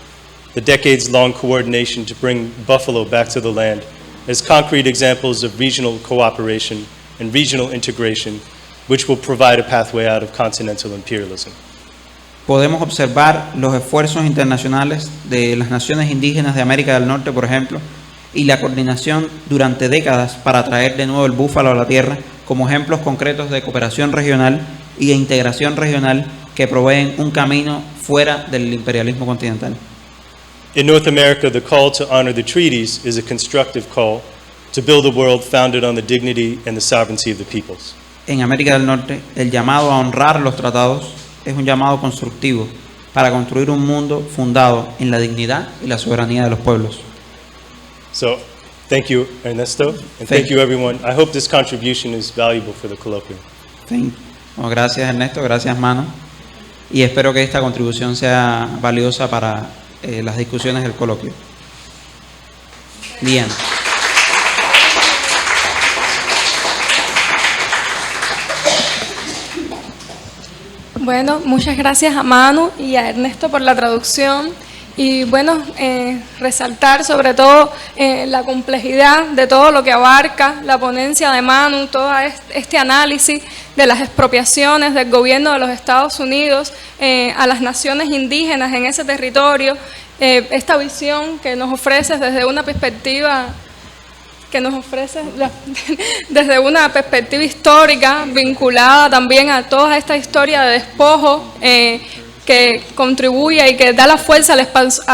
the decades-long coordination to bring buffalo back to the land, as concrete examples of regional cooperation and regional integration, which will provide a pathway out of continental imperialism. Podemos observar los esfuerzos internacionales de las naciones indígenas de América del Norte, por ejemplo, y la coordinación durante décadas para traer de nuevo el búfalo a la tierra como ejemplos concretos de cooperación regional y de integración regional que proveen un camino fuera del imperialismo continental. In North America, the call to honor the treaties is a constructive call to build a world founded on the dignity and the sovereignty of the peoples. En América del Norte, el llamado a honrar los tratados es un llamado constructivo para construir un mundo fundado en la dignidad y la soberanía de los pueblos. So, thank you, Ernesto, and thank you, everyone. I hope this contribution is valuable for the colloquium. Bueno, gracias, Ernesto, gracias, Manu, y espero que esta contribución sea valiosa para las discusiones del coloquio. Bien. Bueno, muchas gracias a Manu y a Ernesto por la traducción y bueno, resaltar sobre todo la complejidad de todo lo que abarca la ponencia de Manu, todo este análisis de las expropiaciones del gobierno de los Estados Unidos a las naciones indígenas en ese territorio, esta visión que nos ofrece desde una perspectiva histórica vinculada también a toda esta historia de despojo que contribuye y que da la fuerza a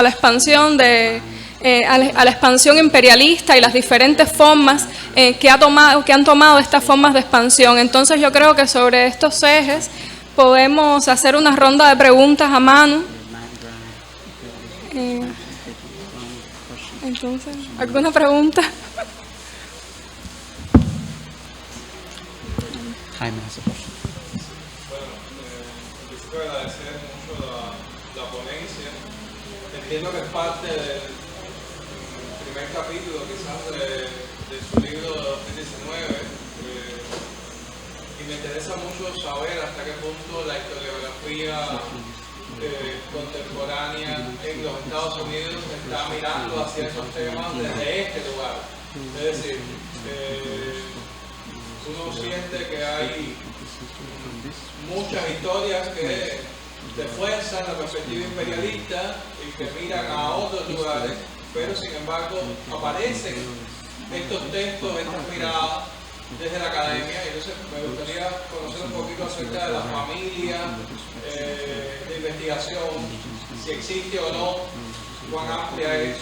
la expansión a la expansión imperialista y las diferentes formas que han tomado estas formas de expansión. Entonces yo creo que sobre estos ejes podemos hacer una ronda de preguntas a Manu. Entonces, ¿alguna pregunta? Jaime, Bueno, en principio agradecer mucho la ponencia. Entiendo que es parte del primer capítulo quizás de su libro de 2019 y me interesa mucho saber hasta qué punto la historiografía contemporánea en los Estados Unidos está mirando hacia esos temas desde este lugar. Es decir, uno siente que hay muchas historias que defuerzan la perspectiva imperialista y que miran a otros lugares, pero sin embargo aparecen estos textos, estas miradas desde la academia. Entonces me gustaría conocer un poquito acerca de la familia de investigación, si existe o no, cuán amplia es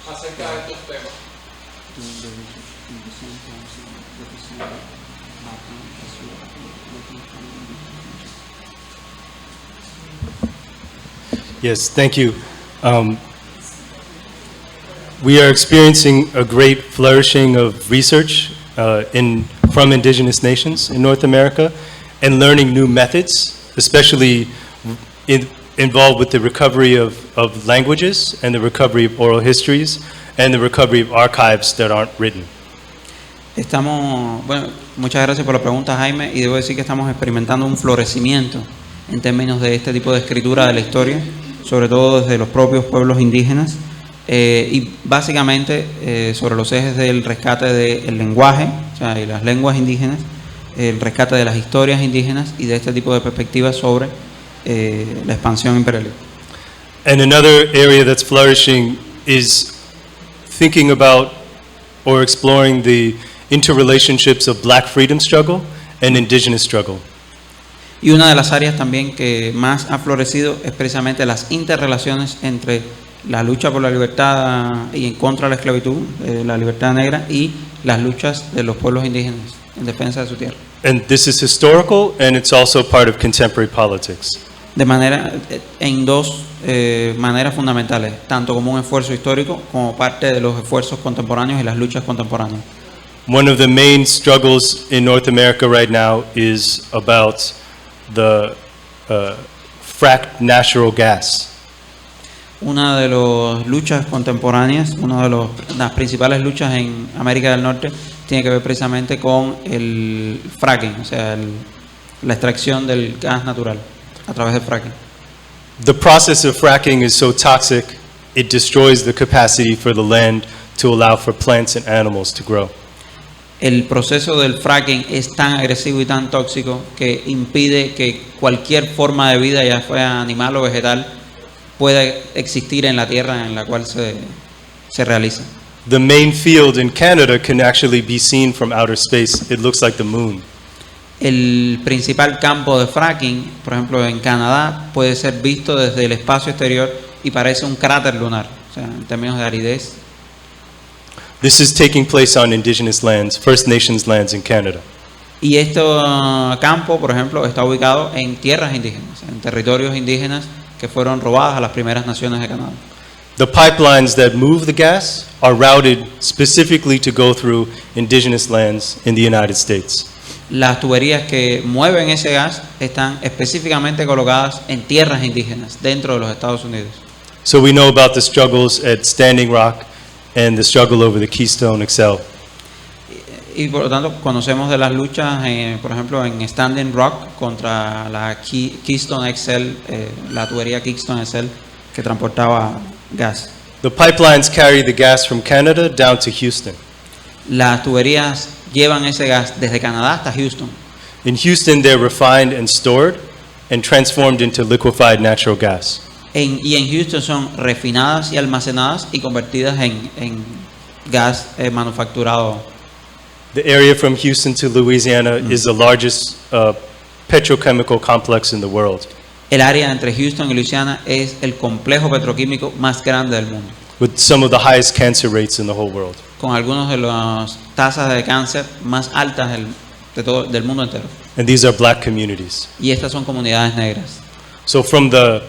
acerca de estos temas. Yes, thank you. We are experiencing a great flourishing of research from indigenous nations in North America and learning new methods, especially involved with the recovery of languages and the recovery of oral histories and the recovery of archives that aren't written. Bueno, muchas gracias por la pregunta, Jaime, y debo decir que estamos experimentando un florecimiento en términos de este tipo de escritura de la historia, sobre todo desde los propios pueblos indígenas, y básicamente sobre los ejes del rescate del lenguaje, o sea, y las lenguas indígenas, el rescate de las historias indígenas y de este tipo de perspectivas sobre la expansión imperialista. And another area that's flourishing is thinking about or exploring the interrelationships of Black freedom struggle and indigenous struggle. Y una de las áreas también que más ha florecido es precisamente las interrelaciones entre la lucha por la libertad y en contra de la esclavitud, la libertad negra, y las luchas de los pueblos indígenas en defensa de su tierra. And this is historical, and it's also part of contemporary politics. En dos maneras fundamentales, tanto como un esfuerzo histórico como parte de los esfuerzos contemporáneos y las luchas contemporáneas. One of the main struggles in North America right now is about the fracked natural gas. Una de las luchas contemporáneas, una de las principales luchas en América del Norte tiene que ver precisamente con el fracking, o sea, la extracción del gas natural. a través del fracking. The process of fracking is so toxic, it destroys the capacity for the land to allow for plants and animals to grow. El proceso del fracking es tan agresivo y tan tóxico que impide que cualquier forma de vida, ya fuera animal o vegetal, pueda existir en la tierra en la cual se realiza. The main field in Canada can actually be seen from outer space. It looks like the moon. El principal campo de fracking, por ejemplo en Canadá, puede ser visto desde el espacio exterior y parece un cráter lunar, o sea, en términos de aridez. This is taking place on Indigenous lands, First Nations lands in Canada. Y este campo, por ejemplo, está ubicado en tierras indígenas, en territorios indígenas que fueron robadas a las primeras naciones de Canadá. The pipelines that move the gas are routed specifically to go through Indigenous lands in the United States. Las tuberías que mueven ese gas están específicamente colocadas en tierras indígenas dentro de los Estados Unidos. So we know about the struggles at Standing Rock and the struggle over the Keystone XL. Y por lo tanto conocemos de las luchas, por ejemplo, en Standing Rock contra la Keystone XL, la tubería Keystone XL que transportaba gas. The pipelines carry the gas from Canada down to Houston. Las tuberías llevan ese gas desde Canadá hasta Houston. In Houston, they're refined and stored and transformed into liquefied natural gas. Y en Houston son refinadas y almacenadas y convertidas en gas manufacturado. The area from Houston to Louisiana is the largest petrochemical complex in the world, El área entre Houston y Louisiana es el complejo petroquímico más grande del mundo, with some of the highest cancer rates in the whole world. con algunas de las tasas de cáncer más altas del mundo entero. And these are black communities. Y estas son comunidades negras. So from the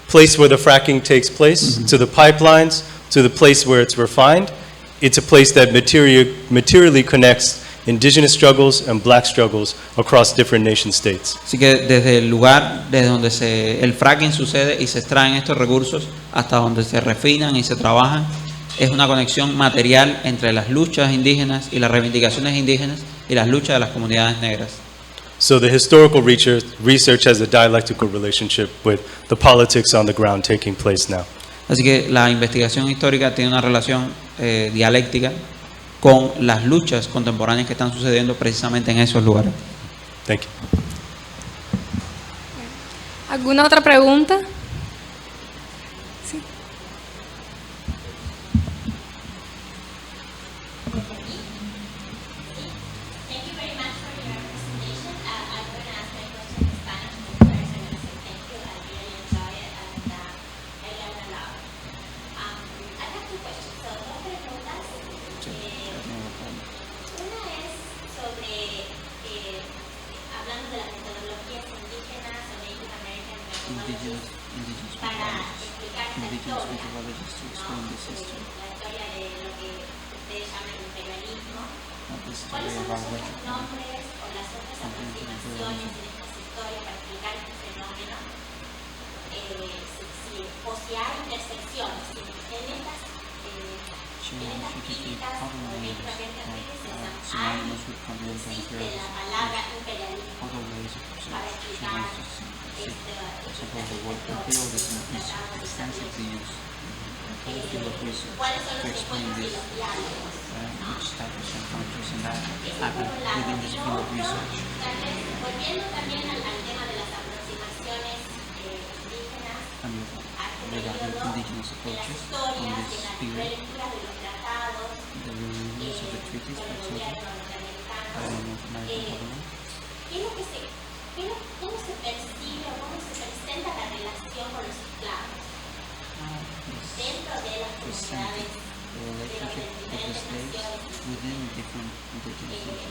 place where the fracking takes place to the pipelines to the place where it's refined, it's a place that materially connects indigenous struggles and black struggles across different nation states. Así que desde el lugar desde donde el fracking sucede y se extraen estos recursos hasta donde se refinan y se trabajan, es una conexión material entre las luchas indígenas y las reivindicaciones indígenas y las luchas de las comunidades negras. So the historical research has a dialectical relationship with the politics on the ground taking place now. Así que la investigación histórica tiene una relación dialéctica con las luchas contemporáneas que están sucediendo precisamente en esos lugares. Thank you. ¿Alguna otra pregunta? Sí. Thank you very much for your presentation. I'm going to ask my question in Spanish first. I'm going to say thank you. I really enjoy it and I learned a lot. I have two questions. So, dos preguntas. Una es sobre, hablando de las metodologías indígenas o Native American methodologies para explicar esta historia, ¿no? La historia de lo que ustedes llaman imperialismo. ¿Cuáles son los otros nombres o las otras aproximaciones en estas historias para explicar este fenómeno? O si hay intersecciones en estas críticas o en estas existe la palabra imperialismo para explicar cuáles son los encuentros y los diálogos. Volviendo también al tema de las aproximaciones indígenas a este periodo, en las historias, en la lectura de los tratados, de gobierno norteamericano, ¿cómo se percibe o cómo se presenta la relación con los esclavos dentro de las comunidades de las diferentes naciones?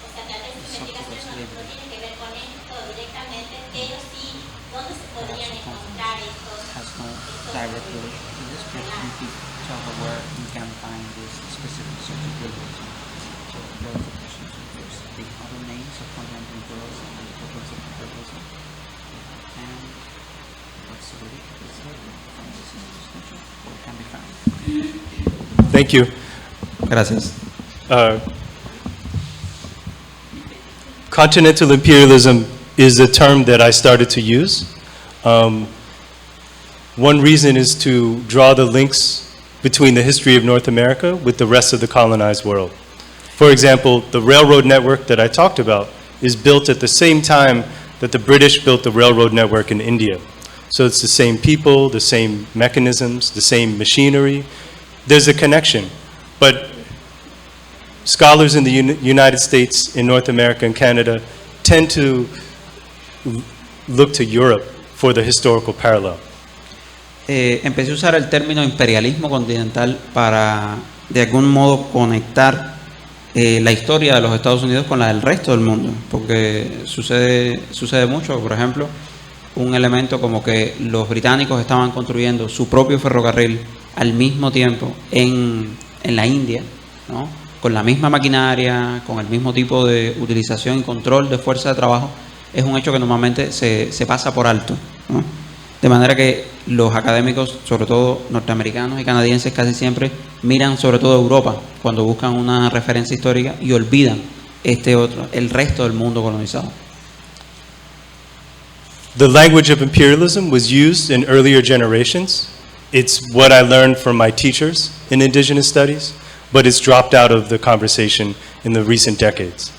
O sea, tal vez su investigación no tiene que ver con esto directamente, pero sí, ¿dónde se podrían encontrar estos Thank you. Gracias. Continental imperialism is a term that I started to use. One reason is to draw the links between the history of North America with the rest of the colonized world. For example, the railroad network that I talked about is built at the same time that the British built the railroad network in India. So it's the same people, the same mechanisms, the same machinery. There's a connection. But scholars in the United States, in North America and Canada tend to look to Europe for the historical parallel. Empecé a usar el término imperialismo continental para de algún modo conectar la historia de los Estados Unidos con la del resto del mundo, porque sucede mucho. Por ejemplo, un elemento como que los británicos estaban construyendo su propio ferrocarril al mismo tiempo en la India, ¿no? Con la misma maquinaria, con el mismo tipo de utilización y control de fuerza de trabajo, es un hecho que normalmente se pasa por alto, ¿no? De manera que los académicos, sobre todo norteamericanos y canadienses, casi siempre miran sobre todo a Europa cuando buscan una referencia histórica y olvidan el resto del mundo colonizado. The language of imperialism was used in earlier generations. It's what I learned from my teachers in indigenous studies, but it's dropped out of the conversation in the recent decades.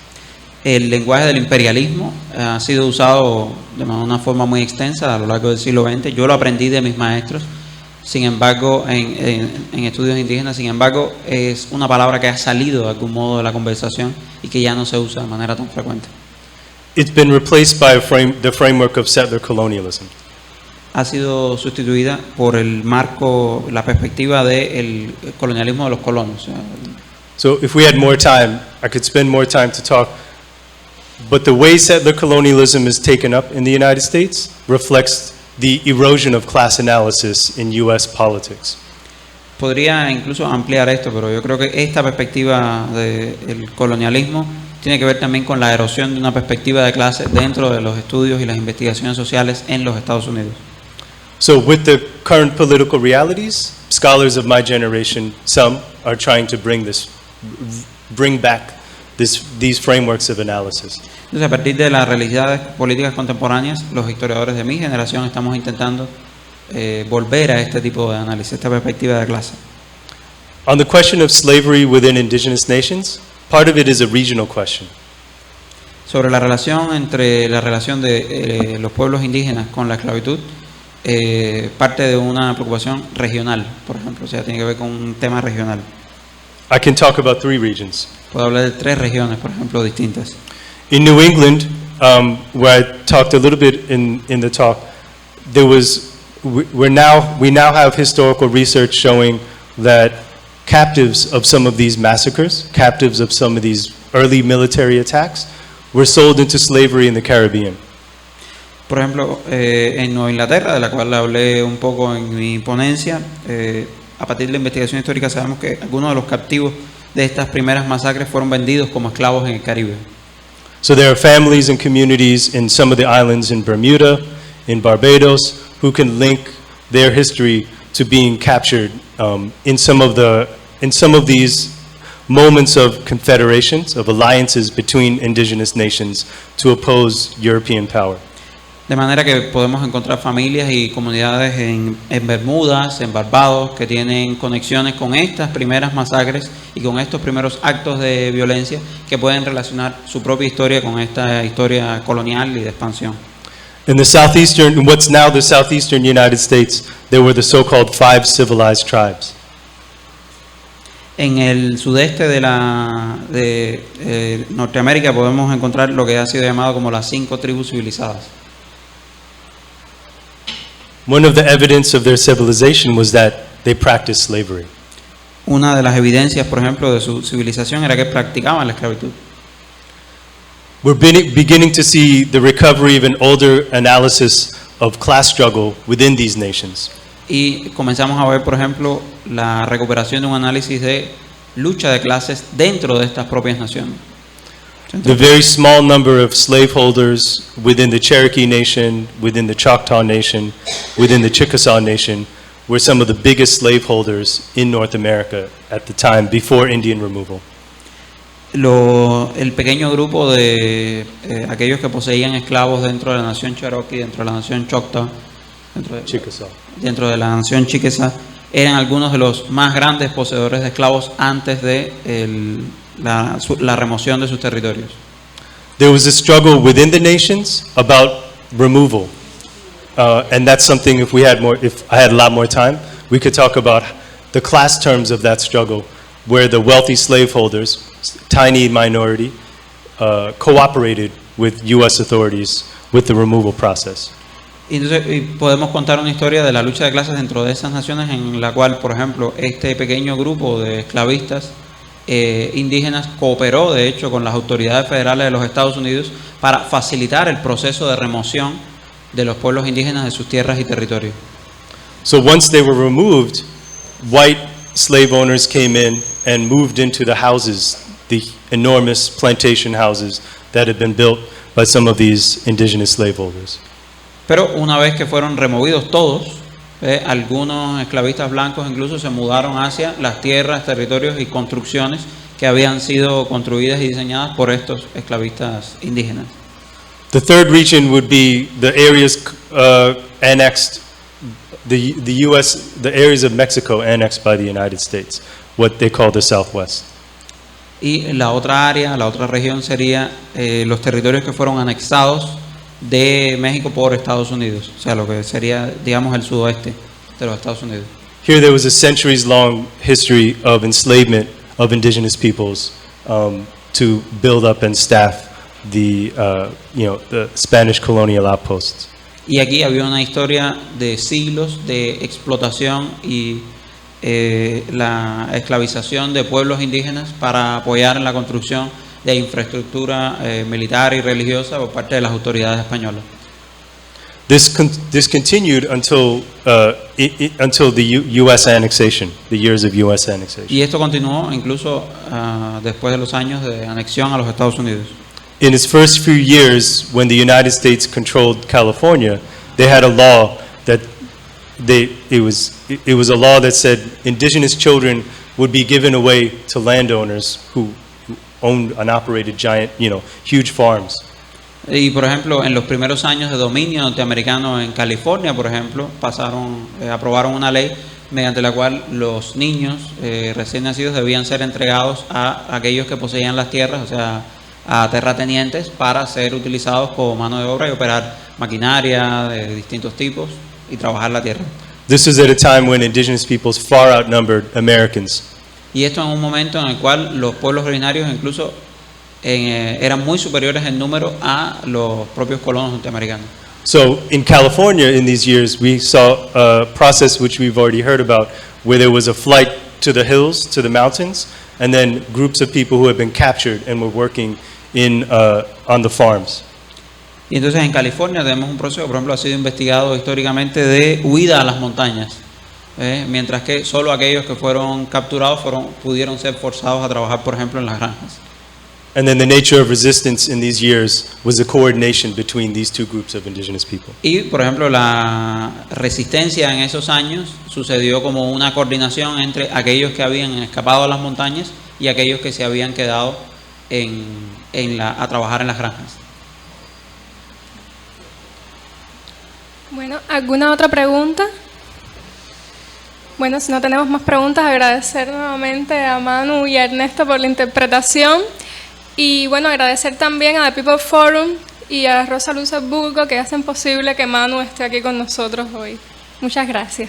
El lenguaje del imperialismo ha sido usado de una forma muy extensa a lo largo del siglo XX. Yo lo aprendí de mis maestros, sin embargo, en estudios indígenas. Sin embargo, es una palabra que ha salido de algún modo de la conversación y que ya no se usa de manera tan frecuente. It's been replaced by the framework of settler colonialism. Ha sido sustituida por el marco, la perspectiva del colonialismo de los colonos. So if we had more time, I could spend more time to talk. But the way settler colonialism is taken up in the United States reflects the erosion of class analysis in U.S. politics. Podría incluso ampliar esto, pero yo creo que esta perspectiva del colonialismo tiene que ver también con la erosión de una perspectiva de clase dentro de los estudios y las investigaciones sociales en los Estados Unidos. So with the current political realities, scholars of my generation, some are trying to bring back these frameworks of analysis. Entonces, a partir de las realidades políticas contemporáneas, los historiadores de mi generación estamos intentando volver a este tipo de análisis, esta perspectiva de clase. On the question of slavery within indigenous nations, part of it is a regional question. Sobre la relación de los pueblos indígenas con la esclavitud, parte de una preocupación regional, por ejemplo, o sea, tiene que ver con un tema regional. I can talk about 3 regions. Puedo hablar de 3 regiones, por ejemplo, distintas. In New England, where I talked a little bit in the talk, we now have historical research showing that captives of some of these massacres, captives of some of these early military attacks, were sold into slavery in the Caribbean. Por ejemplo, en Nueva Inglaterra, de la cual hablé un poco en mi ponencia, a partir de la investigación histórica sabemos que algunos de los captivos de estas primeras masacres fueron vendidos como esclavos en el Caribe. So there are families and communities in some of the islands in Bermuda, in Barbados, who can link their history to being captured in some of these moments of confederations, of alliances between indigenous nations to oppose European power. De manera que podemos encontrar familias y comunidades en Bermudas, en Barbados, que tienen conexiones con estas primeras masacres y con estos primeros actos de violencia que pueden relacionar su propia historia con esta historia colonial y de expansión. In what's now the southeastern United States, there were the so-called 5 civilized tribes. En el sudeste de Norteamérica podemos encontrar lo que ha sido llamado como las 5 tribus civilizadas. One of the evidence of their civilization was that they practiced slavery. Una de las evidencias, por ejemplo, de su civilización era que practicaban la esclavitud. We're beginning to see the recovery of an older analysis of class struggle within these nations. Y comenzamos a ver, por ejemplo, la recuperación de un análisis de lucha de clases dentro de estas propias naciones. The very small number of slaveholders within the Cherokee Nation, within the Choctaw Nation, within the Chickasaw Nation, were some of the biggest slaveholders in North America at the time before Indian removal. el pequeño grupo de aquellos que poseían esclavos dentro de la nación Cherokee, dentro de la nación Choctaw, dentro de la nación Chickasaw, eran algunos de los más grandes poseedores de esclavos antes de la remoción de sus territorios. There was a struggle within the nations about removal, and that's something if I had a lot more time, we could talk about the class terms of that struggle, where the wealthy slaveholders, tiny minority, cooperated with U.S. authorities with the removal process. Y podemos contar una historia de la lucha de clases dentro de esas naciones en la cual, por ejemplo, este pequeño grupo de esclavistas indígenas cooperó, de hecho, con las autoridades federales de los Estados Unidos para facilitar el proceso de remoción de los pueblos indígenas de sus tierras y territorios. So once they were removed, white slave owners came in and moved into the houses, the enormous plantation houses that had been built by some of these indigenous slaveholders. Pero una vez que fueron removidos todos, algunos esclavistas blancos incluso se mudaron hacia las tierras, territorios y construcciones que habían sido construidas y diseñadas por estos esclavistas indígenas. The third region would be the areas annexed, the areas of Mexico annexed by the United States, what they call the Southwest. Y la otra área, la otra región sería los territorios que fueron anexados de México por Estados Unidos, o sea, lo que sería, digamos, el sudoeste de los Estados Unidos. Here there was a centuries-long history of enslavement of indigenous peoples to build up and staff the Spanish colonial outposts. Y aquí había una historia de siglos de explotación y la esclavización de pueblos indígenas para apoyar en la construcción de infraestructura militar y religiosa por parte de las autoridades españolas. This continued until the U.S. annexation, the years of U.S. annexation. Y esto continuó incluso después de los años de anexión a los Estados Unidos. In its first few years, when the United States controlled California, they had a law that it was a law that said indigenous children would be given away to landowners who owned and operated giant, huge farms. Y por ejemplo, en los primeros años de dominio norteamericano en California, por ejemplo, aprobaron una ley mediante la cual los niños recién nacidos debían ser entregados a aquellos que poseían las tierras, o sea, a terratenientes, para ser utilizados como mano de obra y operar maquinaria de distintos tipos y trabajar la tierra. This was at a time when indigenous peoples far outnumbered Americans. Y esto en un momento en el cual los pueblos originarios incluso eran muy superiores en número a los propios colonos norteamericanos. So in California in these years we saw a process which we've already heard about, where there was a flight to the hills, to the mountains, and then groups of people who had been captured and were working on the farms. Y entonces en California tenemos un proceso, por ejemplo, ha sido investigado históricamente de huida a las montañas, mientras que solo aquellos que fueron capturados pudieron ser forzados a trabajar, por ejemplo, en las granjas. And then the nature of resistance in these years was the coordination between these two groups of indigenous people. Y, por ejemplo, la resistencia en esos años sucedió como una coordinación entre aquellos que habían escapado a las montañas y aquellos que se habían quedado a trabajar en las granjas. Bueno, ¿alguna otra pregunta? Bueno, si no tenemos más preguntas, agradecer nuevamente a Manu y a Ernesto por la interpretación. Y bueno, agradecer también a The People Forum y a Rosa Luxemburgo que hacen posible que Manu esté aquí con nosotros hoy. Muchas gracias.